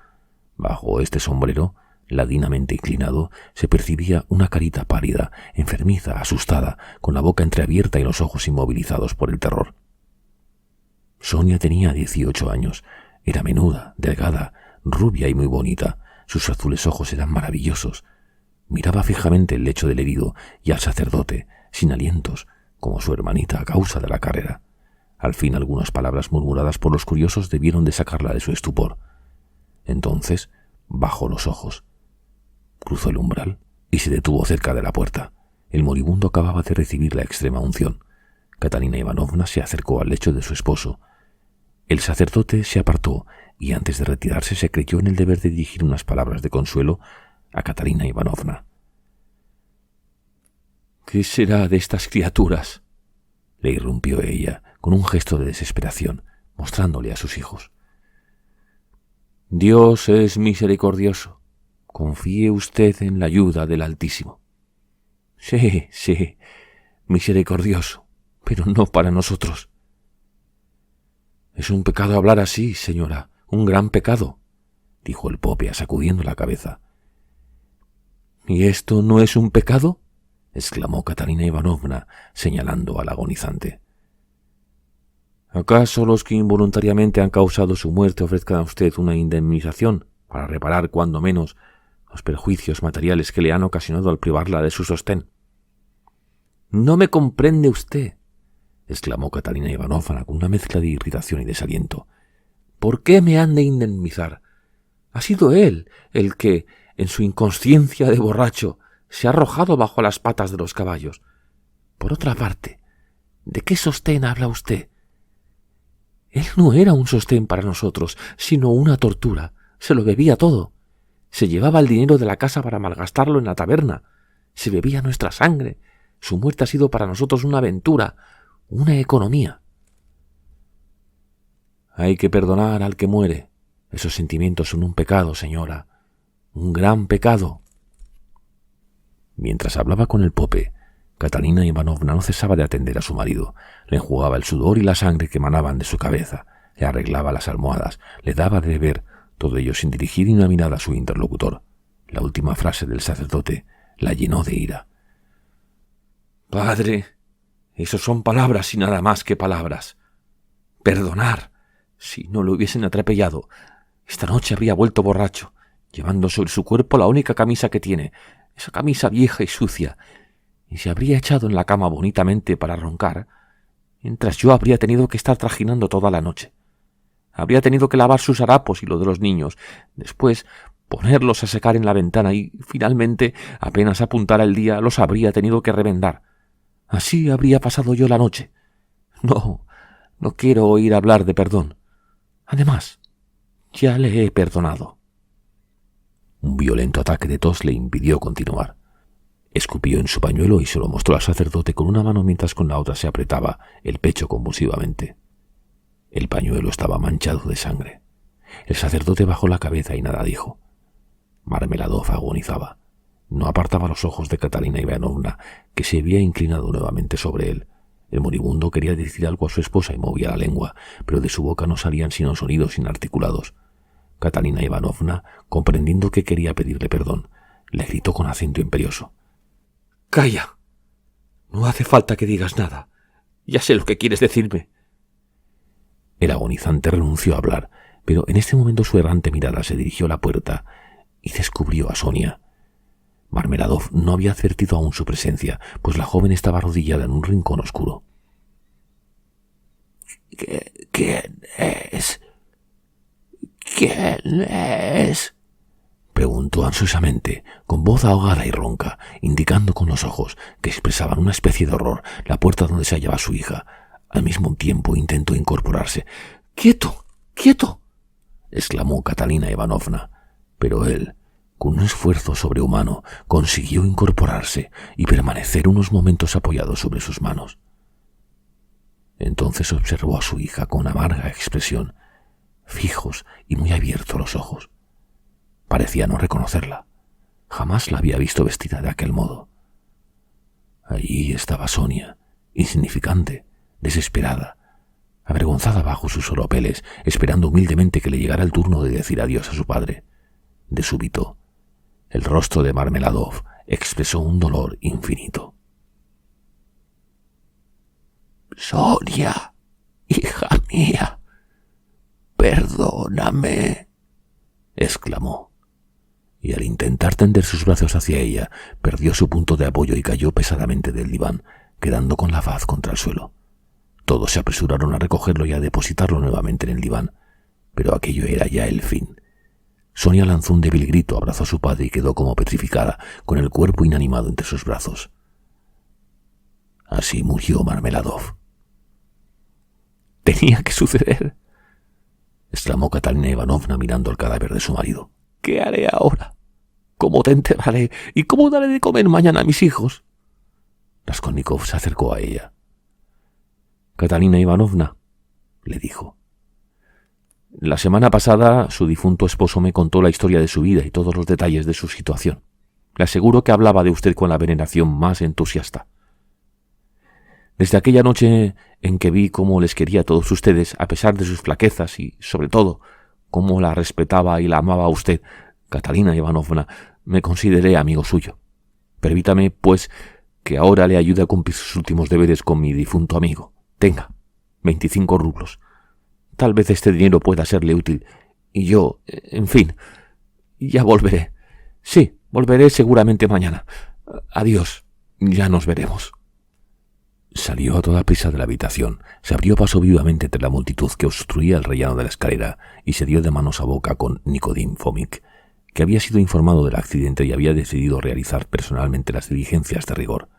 [SPEAKER 1] Bajo este sombrero, ladinamente inclinado, se percibía una carita pálida, enfermiza, asustada, con la boca entreabierta y los ojos inmovilizados por el terror. Sonia tenía 18 años. Era menuda, delgada, rubia y muy bonita. Sus azules ojos eran maravillosos. Miraba fijamente el lecho del herido y al sacerdote, sin alientos, como su hermanita a causa de la carrera. Al fin algunas palabras murmuradas por los curiosos debieron de sacarla de su estupor. Entonces bajó los ojos, cruzó el umbral y se detuvo cerca de la puerta. El moribundo acababa de recibir la extrema unción. Catalina Ivanovna se acercó al lecho de su esposo. El sacerdote se apartó y antes de retirarse se creyó en el deber de dirigir unas palabras de consuelo a Catalina Ivanovna.
[SPEAKER 2] «¿Qué será de estas criaturas?»,
[SPEAKER 1] le irrumpió ella, con un gesto de desesperación, mostrándole a sus hijos.
[SPEAKER 2] «Dios es misericordioso. Confíe usted en la ayuda del Altísimo». «Sí, sí, misericordioso, pero no para nosotros». «Es un pecado hablar así, señora, un gran pecado», dijo el Popea sacudiendo la cabeza. «¿Y esto no es un pecado?», exclamó Catalina Ivanovna, señalando al agonizante. «¿Acaso los que involuntariamente han causado su muerte ofrezcan a usted una indemnización para reparar cuando menos los perjuicios materiales que le han ocasionado al privarla de su sostén?» «No me comprende usted», exclamó Catalina Ivanovna con una mezcla de irritación y desaliento. «¿Por qué me han de indemnizar? Ha sido él el que, en su inconsciencia de borracho, se ha arrojado bajo las patas de los caballos. Por otra parte, ¿de qué sostén habla usted? Él no era un sostén para nosotros, sino una tortura. Se lo bebía todo. Se llevaba el dinero de la casa para malgastarlo en la taberna. Se bebía nuestra sangre. Su muerte ha sido para nosotros una aventura, una economía». «Hay que perdonar al que muere. Esos sentimientos son un pecado, señora. Un gran pecado». Mientras hablaba con el Pope, Catalina Ivanovna no cesaba de atender a su marido. Le enjugaba el sudor y la sangre que emanaban de su cabeza, le arreglaba las almohadas, le daba de beber, todo ello sin dirigir ni una mirada a su interlocutor. La última frase del sacerdote la llenó de ira. «Padre, eso son palabras y nada más que palabras. Perdonar. Si no lo hubiesen atropellado, esta noche habría vuelto borracho, llevando sobre su cuerpo la única camisa que tiene, esa camisa vieja y sucia, y se habría echado en la cama bonitamente para roncar, mientras yo habría tenido que estar trajinando toda la noche. Habría tenido que lavar sus harapos y lo de los niños, después ponerlos a secar en la ventana y, finalmente, apenas apuntara el día, los habría tenido que remendar. Así habría pasado yo la noche. No quiero oír hablar de perdón. Además, ya le he perdonado.
[SPEAKER 1] Un violento ataque de tos le impidió continuar. Escupió en su pañuelo y se lo mostró al sacerdote con una mano mientras con la otra se apretaba el pecho convulsivamente. El pañuelo estaba manchado de sangre. El sacerdote bajó la cabeza y nada dijo. Marmeladov agonizaba. No apartaba los ojos de Catalina Ivanovna, que se había inclinado nuevamente sobre él. El moribundo quería decir algo a su esposa y movía la lengua, pero de su boca no salían sino sonidos inarticulados. Catalina Ivanovna, comprendiendo que quería pedirle perdón, le gritó con acento imperioso:
[SPEAKER 2] «¡Calla! No hace falta que digas nada. Ya sé lo que quieres decirme».
[SPEAKER 1] El agonizante renunció a hablar, pero en este momento su errante mirada se dirigió a la puerta y descubrió a Sonia. Marmeladov no había advertido aún su presencia, pues la joven estaba arrodillada en un rincón oscuro. «¿Quién es? ¿Quién es?», preguntó ansiosamente, con voz ahogada y ronca, indicando con los ojos, que expresaban una especie de horror, la puerta donde se hallaba su hija. Al mismo tiempo intentó incorporarse. «¡Quieto! ¡Quieto!», exclamó Catalina Ivanovna, pero él, con un esfuerzo sobrehumano, consiguió incorporarse y permanecer unos momentos apoyado sobre sus manos. Entonces observó a su hija con amarga expresión, fijos y muy abiertos los ojos. Parecía no reconocerla. Jamás la había visto vestida de aquel modo. Allí estaba Sonia, insignificante, desesperada, avergonzada bajo sus oropeles, esperando humildemente que le llegara el turno de decir adiós a su padre. De súbito, el rostro de Marmeladov expresó un dolor infinito. «Sonia, hija mía, perdóname», exclamó, y al intentar tender sus brazos hacia ella, perdió su punto de apoyo y cayó pesadamente del diván, quedando con la faz contra el suelo. Todos se apresuraron a recogerlo y a depositarlo nuevamente en el diván, pero aquello era ya el fin. Sonia lanzó un débil grito, abrazó a su padre y quedó como petrificada, con el cuerpo inanimado entre sus brazos. Así murió Marmeladov. «Tenía que suceder», exclamó Catalina Ivanovna mirando el cadáver de su marido. «¿Qué haré ahora? ¿Cómo te enterraré? ¿Y cómo daré de comer mañana a mis hijos?». Raskolnikov se acercó a ella. «Catalina Ivanovna», le dijo, «la semana pasada su difunto esposo me contó la historia de su vida y todos los detalles de su situación. Le aseguro que hablaba de usted con la veneración más entusiasta. Desde aquella noche en que vi cómo les quería a todos ustedes, a pesar de sus flaquezas y, sobre todo, cómo la respetaba y la amaba a usted, Catalina Ivanovna, me consideré amigo suyo. Permítame, pues, que ahora le ayude a cumplir sus últimos deberes con mi difunto amigo. Tenga, 25 rublos. Tal vez este dinero pueda serle útil, y yo, en fin, ya volveré. Sí, volveré seguramente mañana. Adiós, ya nos veremos». Salió a toda prisa de la habitación, se abrió paso vivamente entre la multitud que obstruía el rellano de la escalera y se dio de manos a boca con Nikodim Fomik, que había sido informado del accidente y había decidido realizar personalmente las diligencias de rigor.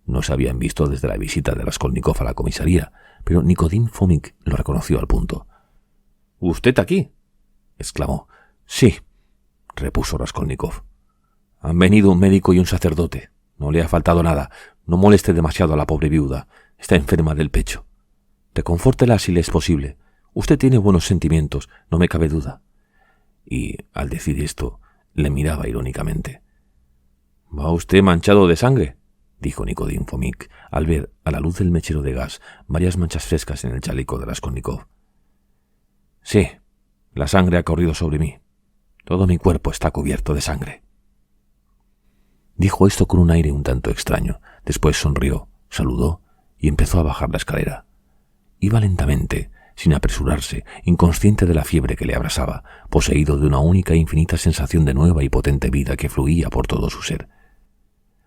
[SPEAKER 1] No se habían visto desde la visita de Raskolnikov a la comisaría, pero Nikodim Fomik lo reconoció al punto. «¿Usted aquí?», exclamó. «Sí», repuso Raskolnikov. «Han venido un médico y un sacerdote. No le ha faltado nada. No moleste demasiado a la pobre viuda. Está enferma del pecho. Reconfórtela si le es posible. Usted tiene buenos sentimientos, no me cabe duda». Y, al decir esto, le miraba irónicamente. «¿Va usted manchado de sangre?», dijo Nikodim Fomik, al ver, a la luz del mechero de gas, varias manchas frescas en el chaleco de Raskolnikov. «Sí, la sangre ha corrido sobre mí. Todo mi cuerpo está cubierto de sangre». Dijo esto con un aire un tanto extraño. Después sonrió, saludó y empezó a bajar la escalera. Iba lentamente, sin apresurarse, inconsciente de la fiebre que le abrasaba, poseído de una única e infinita sensación de nueva y potente vida que fluía por todo su ser.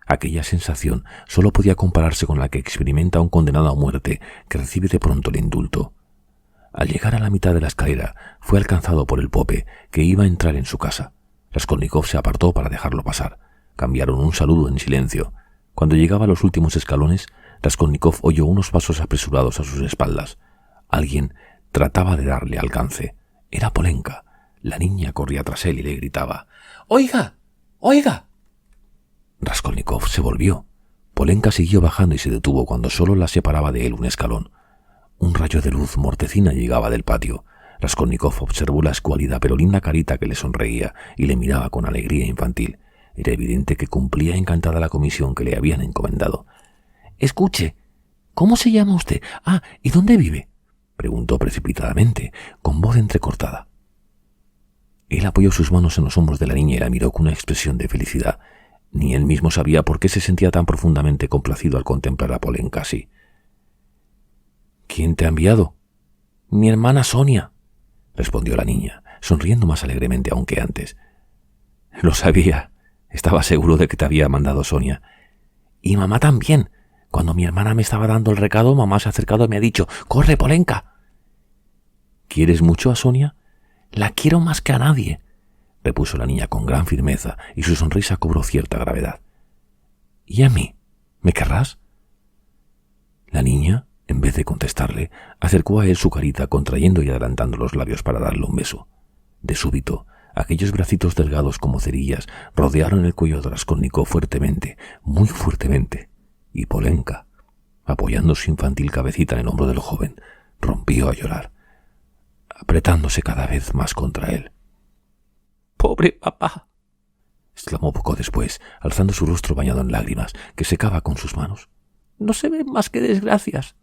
[SPEAKER 1] Aquella sensación solo podía compararse con la que experimenta un condenado a muerte que recibe de pronto el indulto. Al llegar a la mitad de la escalera, fue alcanzado por el pope, que iba a entrar en su casa. Raskolnikov se apartó para dejarlo pasar. Cambiaron un saludo en silencio. Cuando llegaba a los últimos escalones, Raskolnikov oyó unos pasos apresurados a sus espaldas. Alguien trataba de darle alcance. Era Polenka. La niña corría tras él y le gritaba: «¡Oiga! ¡Oiga!». Raskolnikov se volvió. Polenka siguió bajando y se detuvo cuando solo la separaba de él un escalón. Un rayo de luz mortecina llegaba del patio. Raskolnikov observó la escuálida pero linda carita que le sonreía y le miraba con alegría infantil. Era evidente que cumplía encantada la comisión que le habían encomendado. «Escuche, ¿cómo se llama usted? Ah, ¿y dónde vive?», preguntó precipitadamente, con voz entrecortada. Él apoyó sus manos en los hombros de la niña y la miró con una expresión de felicidad. Ni él mismo sabía por qué se sentía tan profundamente complacido al contemplar a Polenka así. «¿Quién te ha enviado?». «Mi hermana Sonia», respondió la niña, sonriendo más alegremente aún que antes. «Lo sabía. Estaba seguro de que te había mandado Sonia. Y mamá también. Cuando mi hermana me estaba dando el recado, mamá se ha acercado y me ha dicho: «¡Corre, Polenka!». «¿Quieres mucho a Sonia?». «La quiero más que a nadie», repuso la niña con gran firmeza, y su sonrisa cobró cierta gravedad. «¿Y a mí? ¿Me querrás?». La niña, en vez de contestarle, acercó a él su carita, contrayendo y adelantando los labios para darle un beso. De súbito, aquellos bracitos delgados como cerillas rodearon el cuello de Raskolnikov fuertemente, muy fuertemente, y Polenka, apoyando su infantil cabecita en el hombro del joven, rompió a llorar, apretándose cada vez más contra él. «¡Pobre papá!», exclamó poco después, alzando su rostro bañado en lágrimas que secaba con sus manos. «No se ven más que desgracias»,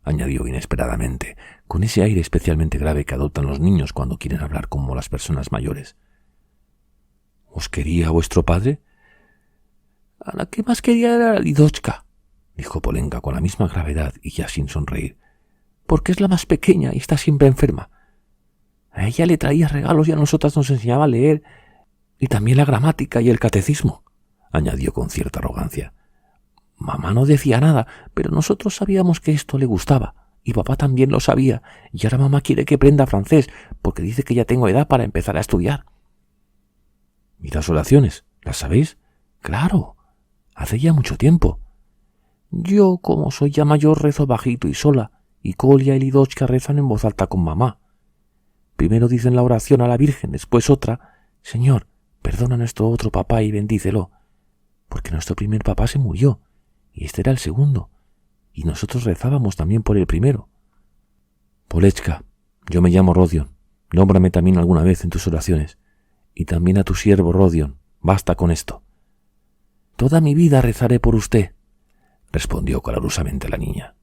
[SPEAKER 1] añadió inesperadamente, con ese aire especialmente grave que adoptan los niños cuando quieren hablar como las personas mayores. «¿Os quería vuestro padre?». «A la que más quería era a Lidochka», dijo Polenka con la misma gravedad y ya sin sonreír, «porque es la más pequeña y está siempre enferma. A ella le traía regalos y a nosotras nos enseñaba a leer, y también la gramática y el catecismo», añadió con cierta arrogancia. «Mamá no decía nada, pero nosotros sabíamos que esto le gustaba, y papá también lo sabía, y ahora mamá quiere que aprenda francés, porque dice que ya tengo edad para empezar a estudiar». «¿Y las oraciones? ¿Las sabéis?». «Claro, hace ya mucho tiempo. Yo, como soy ya mayor, rezo bajito y sola, y Kolya y Lidochka rezan en voz alta con mamá. Primero dicen la oración a la Virgen, después otra: Señor, perdona a nuestro otro papá y bendícelo, porque nuestro primer papá se murió, y este era el segundo, y nosotros rezábamos también por el primero. Polechka, yo me llamo Rodion, nómbrame también alguna vez en tus oraciones, y también a tu siervo Rodion, basta con esto». «Toda mi vida rezaré por usted», respondió calurosamente la niña,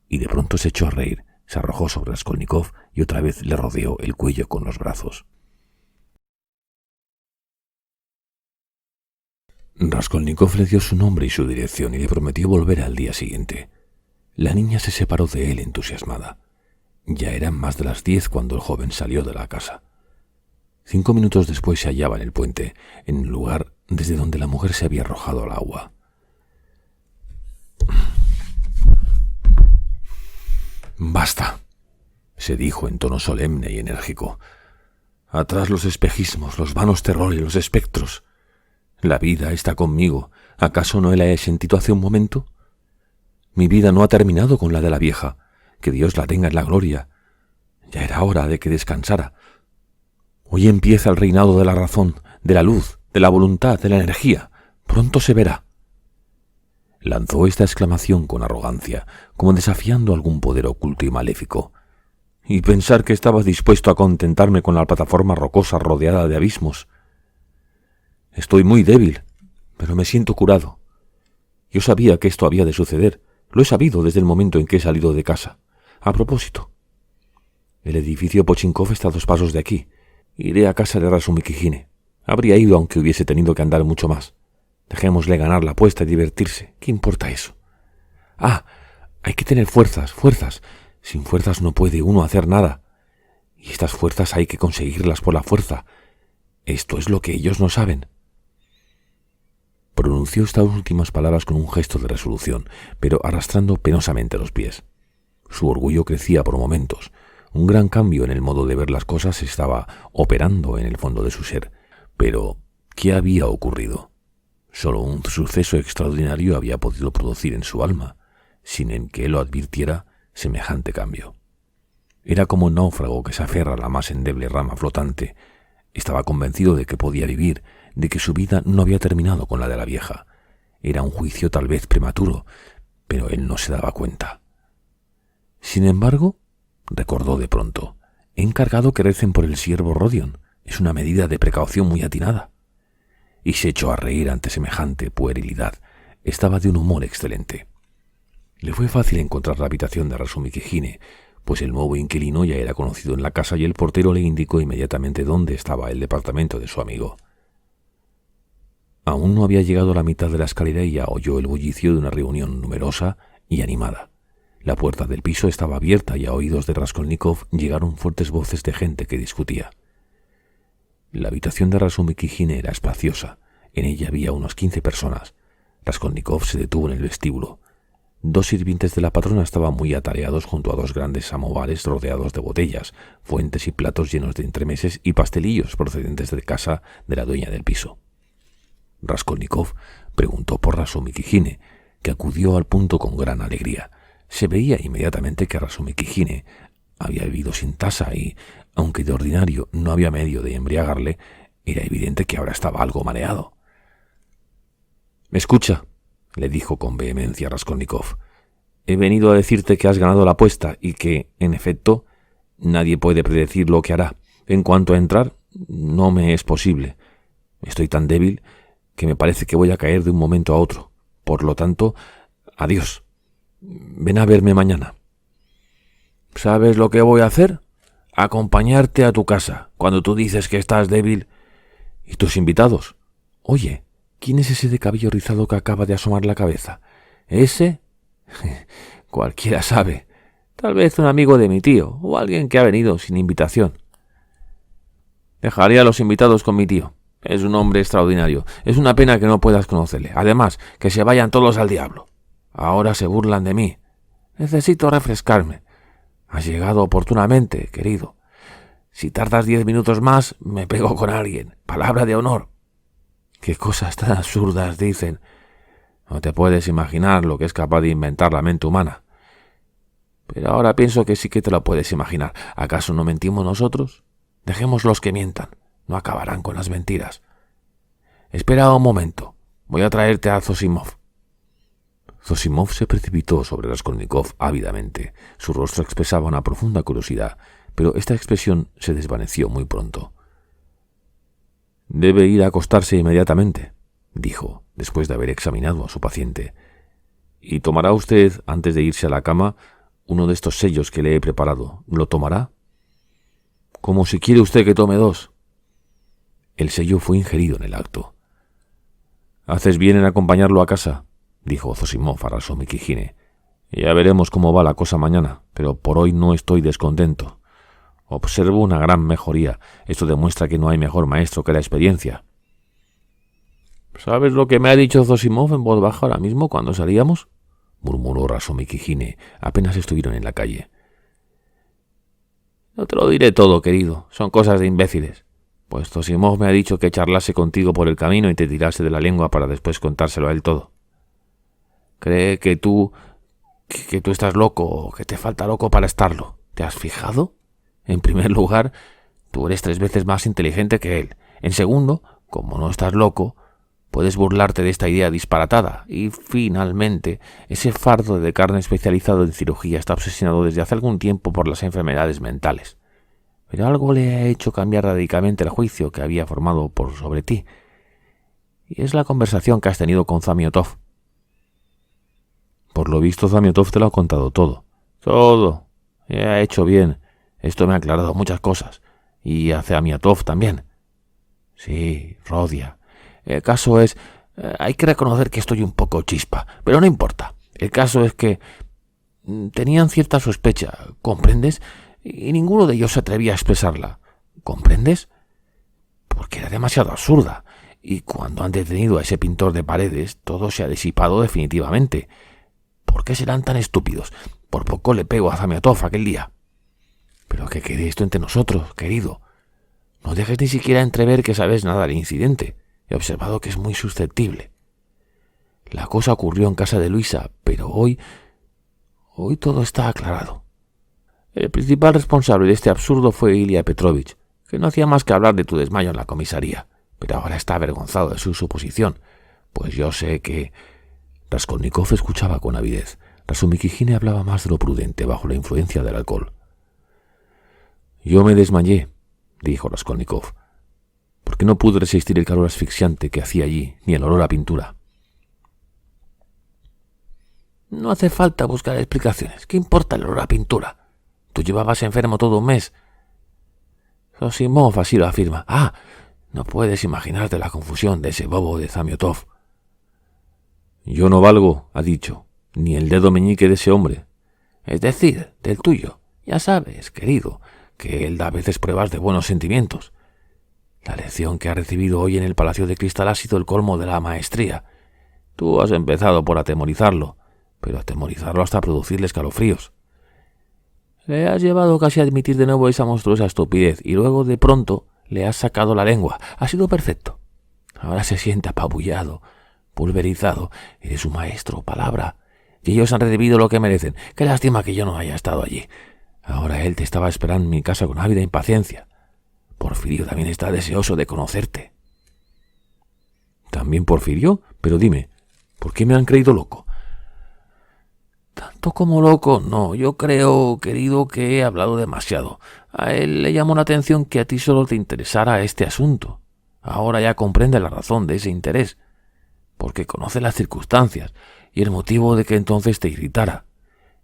[SPEAKER 1] y de pronto se echó a reír, se arrojó sobre Raskolnikov y otra vez le rodeó el cuello con los brazos. Raskolnikov le dio su nombre y su dirección y le prometió volver al día siguiente. La niña se separó de él entusiasmada. Ya eran más de las 10 cuando el joven salió de la casa. 5 minutos después se hallaba en el puente, en el lugar desde donde la mujer se había arrojado al agua. «Basta», se dijo en tono solemne y enérgico. «Atrás los espejismos, los vanos terrores, los espectros. La vida está conmigo. ¿Acaso no la he sentido hace un momento? Mi vida no ha terminado con la de la vieja. Que Dios la tenga en la gloria. Ya era hora de que descansara. Hoy empieza el reinado de la razón, de la luz, de la voluntad, de la energía. Pronto se verá». Lanzó esta exclamación con arrogancia, como desafiando algún poder oculto y maléfico. «Y pensar que estaba dispuesto a contentarme con la plataforma rocosa rodeada de abismos. Estoy muy débil, pero me siento curado. Yo sabía que esto había de suceder, lo he sabido desde el momento en que he salido de casa. A propósito, el edificio Pochinkov está a 2 pasos de aquí. Iré a casa de Razumikijine. Habría ido aunque hubiese tenido que andar mucho más. Dejémosle ganar la apuesta y divertirse. ¿Qué importa eso? Ah, hay que tener fuerzas, fuerzas. Sin fuerzas no puede uno hacer nada. Y estas fuerzas hay que conseguirlas por la fuerza. Esto es lo que ellos no saben». Pronunció estas últimas palabras con un gesto de resolución, pero arrastrando penosamente los pies. Su orgullo crecía por momentos. Un gran cambio en el modo de ver las cosas estaba operando en el fondo de su ser. Pero, ¿qué había ocurrido? Solo un suceso extraordinario había podido producir en su alma, sin en que él lo advirtiera, semejante cambio. Era como un náufrago que se aferra a la más endeble rama flotante. Estaba convencido de que podía vivir, de que su vida no había terminado con la de la vieja. Era un juicio tal vez prematuro, pero él no se daba cuenta. Sin embargo, recordó de pronto, he encargado que recen por el siervo Rodion. Es una medida de precaución muy atinada. Y se echó a reír ante semejante puerilidad. Estaba de un humor excelente. Le fue fácil encontrar la habitación de Razumikhine, pues el nuevo inquilino ya era conocido en la casa y el portero le indicó inmediatamente dónde estaba el departamento de su amigo. Aún no había llegado a la mitad de la escalera y ya oyó el bullicio de una reunión numerosa y animada. La puerta del piso estaba abierta y a oídos de Raskolnikov llegaron fuertes voces de gente que discutía. La habitación de Razumikhine era espaciosa. En ella había unas 15 personas. Raskolnikov se detuvo en el vestíbulo. 2 sirvientes de la patrona estaban muy atareados junto a 2 grandes samovares rodeados de botellas, fuentes y platos llenos de entremeses y pastelillos procedentes de casa de la dueña del piso. Raskolnikov preguntó por Razumikhine, que acudió al punto con gran alegría. Se veía inmediatamente que Razumikhine había bebido sin tasa y, aunque de ordinario no había medio de embriagarle, era evidente que ahora estaba algo mareado. «Escucha», le dijo con vehemencia Raskolnikov, «he venido a decirte que has ganado la apuesta y que, en efecto, nadie puede predecir lo que hará. En cuanto a entrar, no me es posible. Estoy tan débil que me parece que voy a caer de un momento a otro. Por lo tanto, adiós. Ven a verme mañana». «¿Sabes lo que voy a hacer? Acompañarte a tu casa, cuando tú dices que estás débil. ¿Y tus invitados? Oye, ¿quién es ese de cabello rizado que acaba de asomar la cabeza? ¿Ese? Cualquiera sabe. Tal vez un amigo de mi tío, o alguien que ha venido sin invitación». «Dejaré a los invitados con mi tío. Es un hombre extraordinario. Es una pena que no puedas conocerle. Además, que se vayan todos al diablo. Ahora se burlan de mí. Necesito refrescarme. Has llegado oportunamente, querido. Si tardas 10 minutos más, me pego con alguien. Palabra de honor». «Qué cosas tan absurdas dicen. No te puedes imaginar lo que es capaz de inventar la mente humana». «Pero ahora pienso que sí que te lo puedes imaginar. ¿Acaso no mentimos nosotros? Dejémoslos que mientan. No acabarán con las mentiras. Espera un momento. Voy a traerte a Zosimov». Zosimov se precipitó sobre Raskolnikov ávidamente. Su rostro expresaba una profunda curiosidad, pero esta expresión se desvaneció muy pronto. «Debe ir a acostarse inmediatamente», dijo, después de haber examinado a su paciente. «Y tomará usted, antes de irse a la cama, uno de estos sellos que le he preparado. ¿Lo tomará?» «Como si quiere usted que tome 2. El sello fue ingerido en el acto. «Haces bien en acompañarlo a casa», dijo Zosimov a Razumikhine. «Ya veremos cómo va la cosa mañana, pero por hoy no estoy descontento. Observo una gran mejoría. Esto demuestra que no hay mejor maestro que la experiencia». «¿Sabes lo que me ha dicho Zosimov en voz baja ahora mismo cuando salíamos?», murmuró Razumikhine, apenas estuvieron en la calle. «No te lo diré todo, querido. Son cosas de imbéciles. Pues Zosimov me ha dicho que charlase contigo por el camino y te tirase de la lengua para después contárselo a él todo. Cree que tú estás loco o que te falta loco para estarlo. ¿Te has fijado? En primer lugar, tú eres 3 veces más inteligente que él. En segundo, como no estás loco, puedes burlarte de esta idea disparatada. Y finalmente, ese fardo de carne especializado en cirugía está obsesionado desde hace algún tiempo por las enfermedades mentales. Pero algo le ha hecho cambiar radicalmente el juicio que había formado sobre ti. Y es la conversación que has tenido con Zamiotov». «Por lo visto, Zamiotov te lo ha contado todo». «Todo. Ha hecho bien. Esto me ha aclarado muchas cosas. Y a Zamiotov también». «Sí, Rodia. El caso es... hay que reconocer que estoy un poco chispa, pero no importa. El caso es que tenían cierta sospecha, ¿comprendes? Y ninguno de ellos se atrevía a expresarla. ¿Comprendes? Porque era demasiado absurda. Y cuando han detenido a ese pintor de paredes, todo se ha disipado definitivamente. ¿Por qué serán tan estúpidos? Por poco le pego a Zamiotov aquel día. Pero que quede esto entre nosotros, querido. No dejes ni siquiera entrever que sabes nada del incidente. He observado que es muy susceptible. La cosa ocurrió en casa de Luisa, pero hoy
[SPEAKER 2] Hoy todo está aclarado. El principal responsable de este absurdo fue Ilya Petrovich, que no hacía más que hablar de tu desmayo en la comisaría, pero ahora está avergonzado de su suposición, pues yo sé que...
[SPEAKER 1] Raskolnikov escuchaba con avidez. Razumikijine hablaba más de lo prudente bajo la influencia del alcohol.
[SPEAKER 2] Yo me desmayé, dijo Raskolnikov, porque no pude resistir el calor asfixiante que hacía allí, ni el olor a pintura. No hace falta buscar explicaciones. ¿Qué importa el olor a pintura? Tú llevabas enfermo todo un mes. Zosimov así lo afirma. Ah, no puedes imaginarte la confusión de ese bobo de Zamiotov. Yo no valgo, ha dicho, ni el dedo meñique de ese hombre. Es decir, del tuyo. Ya sabes, querido, que él da a veces pruebas de buenos sentimientos. La lección que ha recibido hoy en el Palacio de Cristal ha sido el colmo de la maestría. Tú has empezado por atemorizarlo, pero atemorizarlo hasta producirle escalofríos. Le has llevado casi a admitir de nuevo esa monstruosa estupidez y luego de pronto le has sacado la lengua. Ha sido perfecto. Ahora se siente apabullado, pulverizado. Eres un maestro, palabra. Y ellos han recibido lo que merecen. Qué lástima que yo no haya estado allí. Ahora él te estaba esperando en mi casa con ávida impaciencia. Porfirio también está deseoso de conocerte. ¿También Porfirio? Pero dime, ¿por qué me han creído loco? Tanto como loco, no. Yo creo, querido, que he hablado demasiado. A él le llamó la atención que a ti solo te interesara este asunto. Ahora ya comprende la razón de ese interés, porque conoce las circunstancias y el motivo de que entonces te irritara.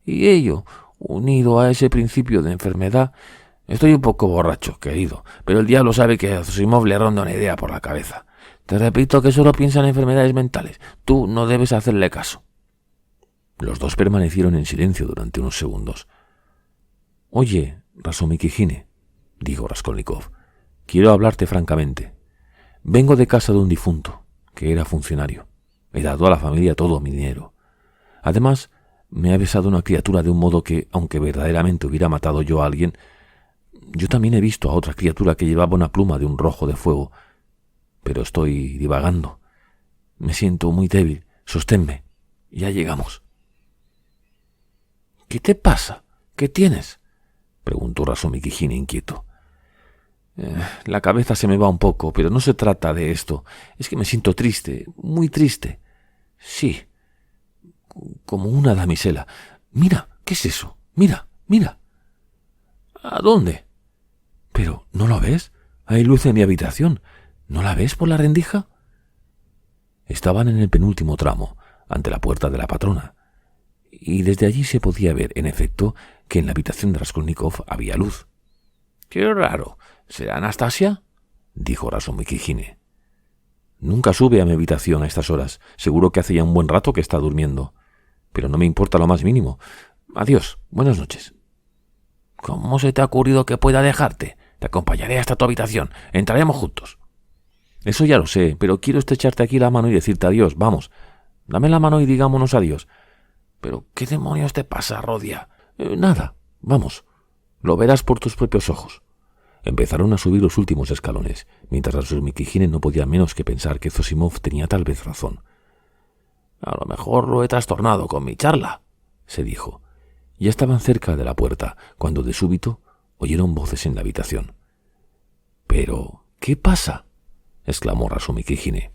[SPEAKER 2] Y ello, unido a ese principio de enfermedad... Estoy un poco borracho, querido, pero el diablo sabe que a Zosimov le ronda una idea por la cabeza. Te repito que solo piensa en enfermedades mentales. Tú no debes hacerle caso.
[SPEAKER 1] Los dos permanecieron en silencio durante unos segundos. Oye, Razumikijine, dijo Raskolnikov, quiero hablarte francamente. Vengo de casa de un difunto, que era funcionario. He dado a la familia todo mi dinero. Además, me ha besado una criatura de un modo que, aunque verdaderamente hubiera matado yo a alguien, yo también he visto a otra criatura que llevaba una pluma de un rojo de fuego. Pero estoy divagando. Me siento muy débil. Sosténme. Ya llegamos.
[SPEAKER 2] ¿Qué te pasa? ¿Qué tienes?
[SPEAKER 1] Preguntó Razumikijine inquieto.
[SPEAKER 2] La cabeza se me va un poco, pero no se trata de esto. Es que me siento triste, muy triste. Sí, como una damisela. Mira, ¿qué es eso? Mira, mira. ¿A dónde? Pero, ¿no lo ves? Hay luz en mi habitación. ¿No la ves por la rendija?
[SPEAKER 1] Estaban en el penúltimo tramo, ante la puerta de la patrona, y desde allí se podía ver, en efecto, que en la habitación de Raskolnikov había luz.
[SPEAKER 2] ¡Qué raro! ¿Será Anastasia?
[SPEAKER 1] Dijo Razumikijine.
[SPEAKER 2] Nunca sube a mi habitación a estas horas. Seguro que hace ya un buen rato que está durmiendo. Pero no me importa lo más mínimo. Adiós. Buenas noches. ¿Cómo se te ha ocurrido que pueda dejarte? Te acompañaré hasta tu habitación. Entraremos juntos. Eso ya lo sé, pero quiero estrecharte aquí la mano y decirte adiós. Vamos, dame la mano y digámonos adiós. ¿Pero qué demonios te pasa, Rodia? Nada. Vamos. Lo verás por tus propios ojos.
[SPEAKER 1] Empezaron a subir los últimos escalones, mientras Razumikijine no podía menos que pensar que Zosimov tenía tal vez razón.
[SPEAKER 2] A lo mejor lo he trastornado con mi charla, se dijo.
[SPEAKER 1] Ya estaban cerca de la puerta, cuando de súbito oyeron voces en la habitación.
[SPEAKER 2] —¿Pero qué pasa?
[SPEAKER 1] —exclamó Razumikijine.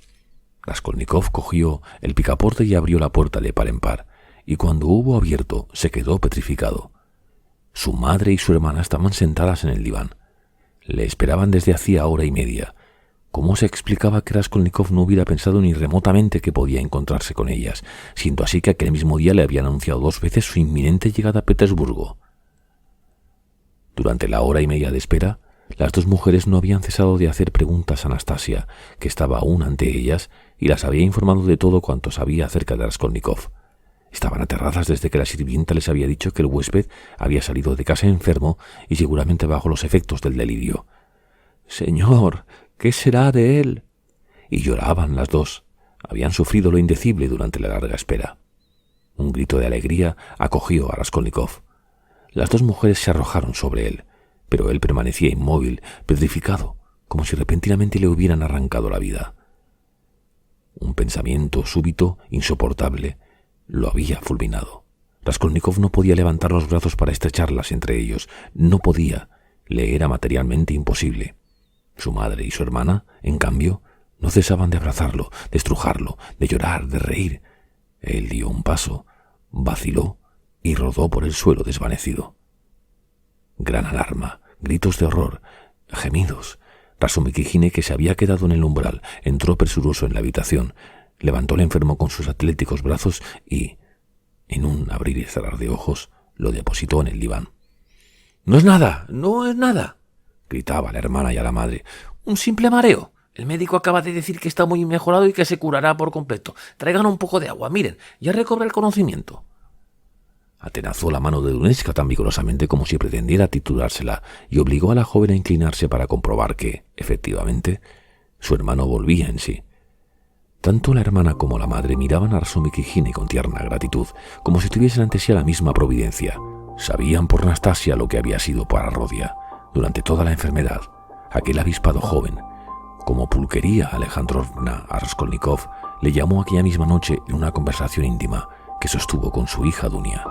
[SPEAKER 1] Raskolnikov cogió el picaporte y abrió la puerta de par en par, y cuando hubo abierto se quedó petrificado. Su madre y su hermana estaban sentadas en el diván. Le esperaban desde hacía hora y media. ¿Cómo se explicaba que Raskolnikov no hubiera pensado ni remotamente que podía encontrarse con ellas, siendo así que aquel mismo día le habían anunciado 2 veces su inminente llegada a Petersburgo? Durante la hora y media de espera, las 2 mujeres no habían cesado de hacer preguntas a Anastasia, que estaba aún ante ellas, y las había informado de todo cuanto sabía acerca de Raskolnikov. Estaban aterradas desde que la sirvienta les había dicho que el huésped había salido de casa enfermo y seguramente bajo los efectos del delirio.
[SPEAKER 2] «Señor, ¿qué será de él?»
[SPEAKER 1] Y lloraban las 2. Habían sufrido lo indecible durante la larga espera. Un grito de alegría acogió a Raskolnikov. Las 2 mujeres se arrojaron sobre él, pero él permanecía inmóvil, petrificado, como si repentinamente le hubieran arrancado la vida. Un pensamiento súbito, insoportable, lo había fulminado. Raskolnikov no podía levantar los brazos para estrecharlas entre ellos. No podía. Le era materialmente imposible. Su madre y su hermana, en cambio, no cesaban de abrazarlo, de estrujarlo, de llorar, de reír. Él dio un paso, vaciló y rodó por el suelo desvanecido. Gran alarma, gritos de horror, gemidos. Razumikhine, que se había quedado en el umbral, entró presuroso en la habitación, levantó al enfermo con sus atléticos brazos y, en un abrir y cerrar de ojos, lo depositó en el diván. «No es nada, no es nada», gritaba a la hermana y a la madre. «Un simple mareo. El médico acaba de decir que está muy mejorado y que se curará por completo. Traigan un poco de agua. Miren, ya recobra el conocimiento». Atenazó la mano de Dunetska tan vigorosamente como si pretendiera titulársela y obligó a la joven a inclinarse para comprobar que, efectivamente, su hermano volvía en sí. Tanto la hermana como la madre miraban a Razumikhine con tierna gratitud, como si tuviesen ante sí a la misma providencia. Sabían por Nastasia lo que había sido para Rodia, durante toda la enfermedad, aquel avispado joven. Como Pulquería Alejandrovna a Raskolnikov le llamó aquella misma noche en una conversación íntima que sostuvo con su hija Dunia.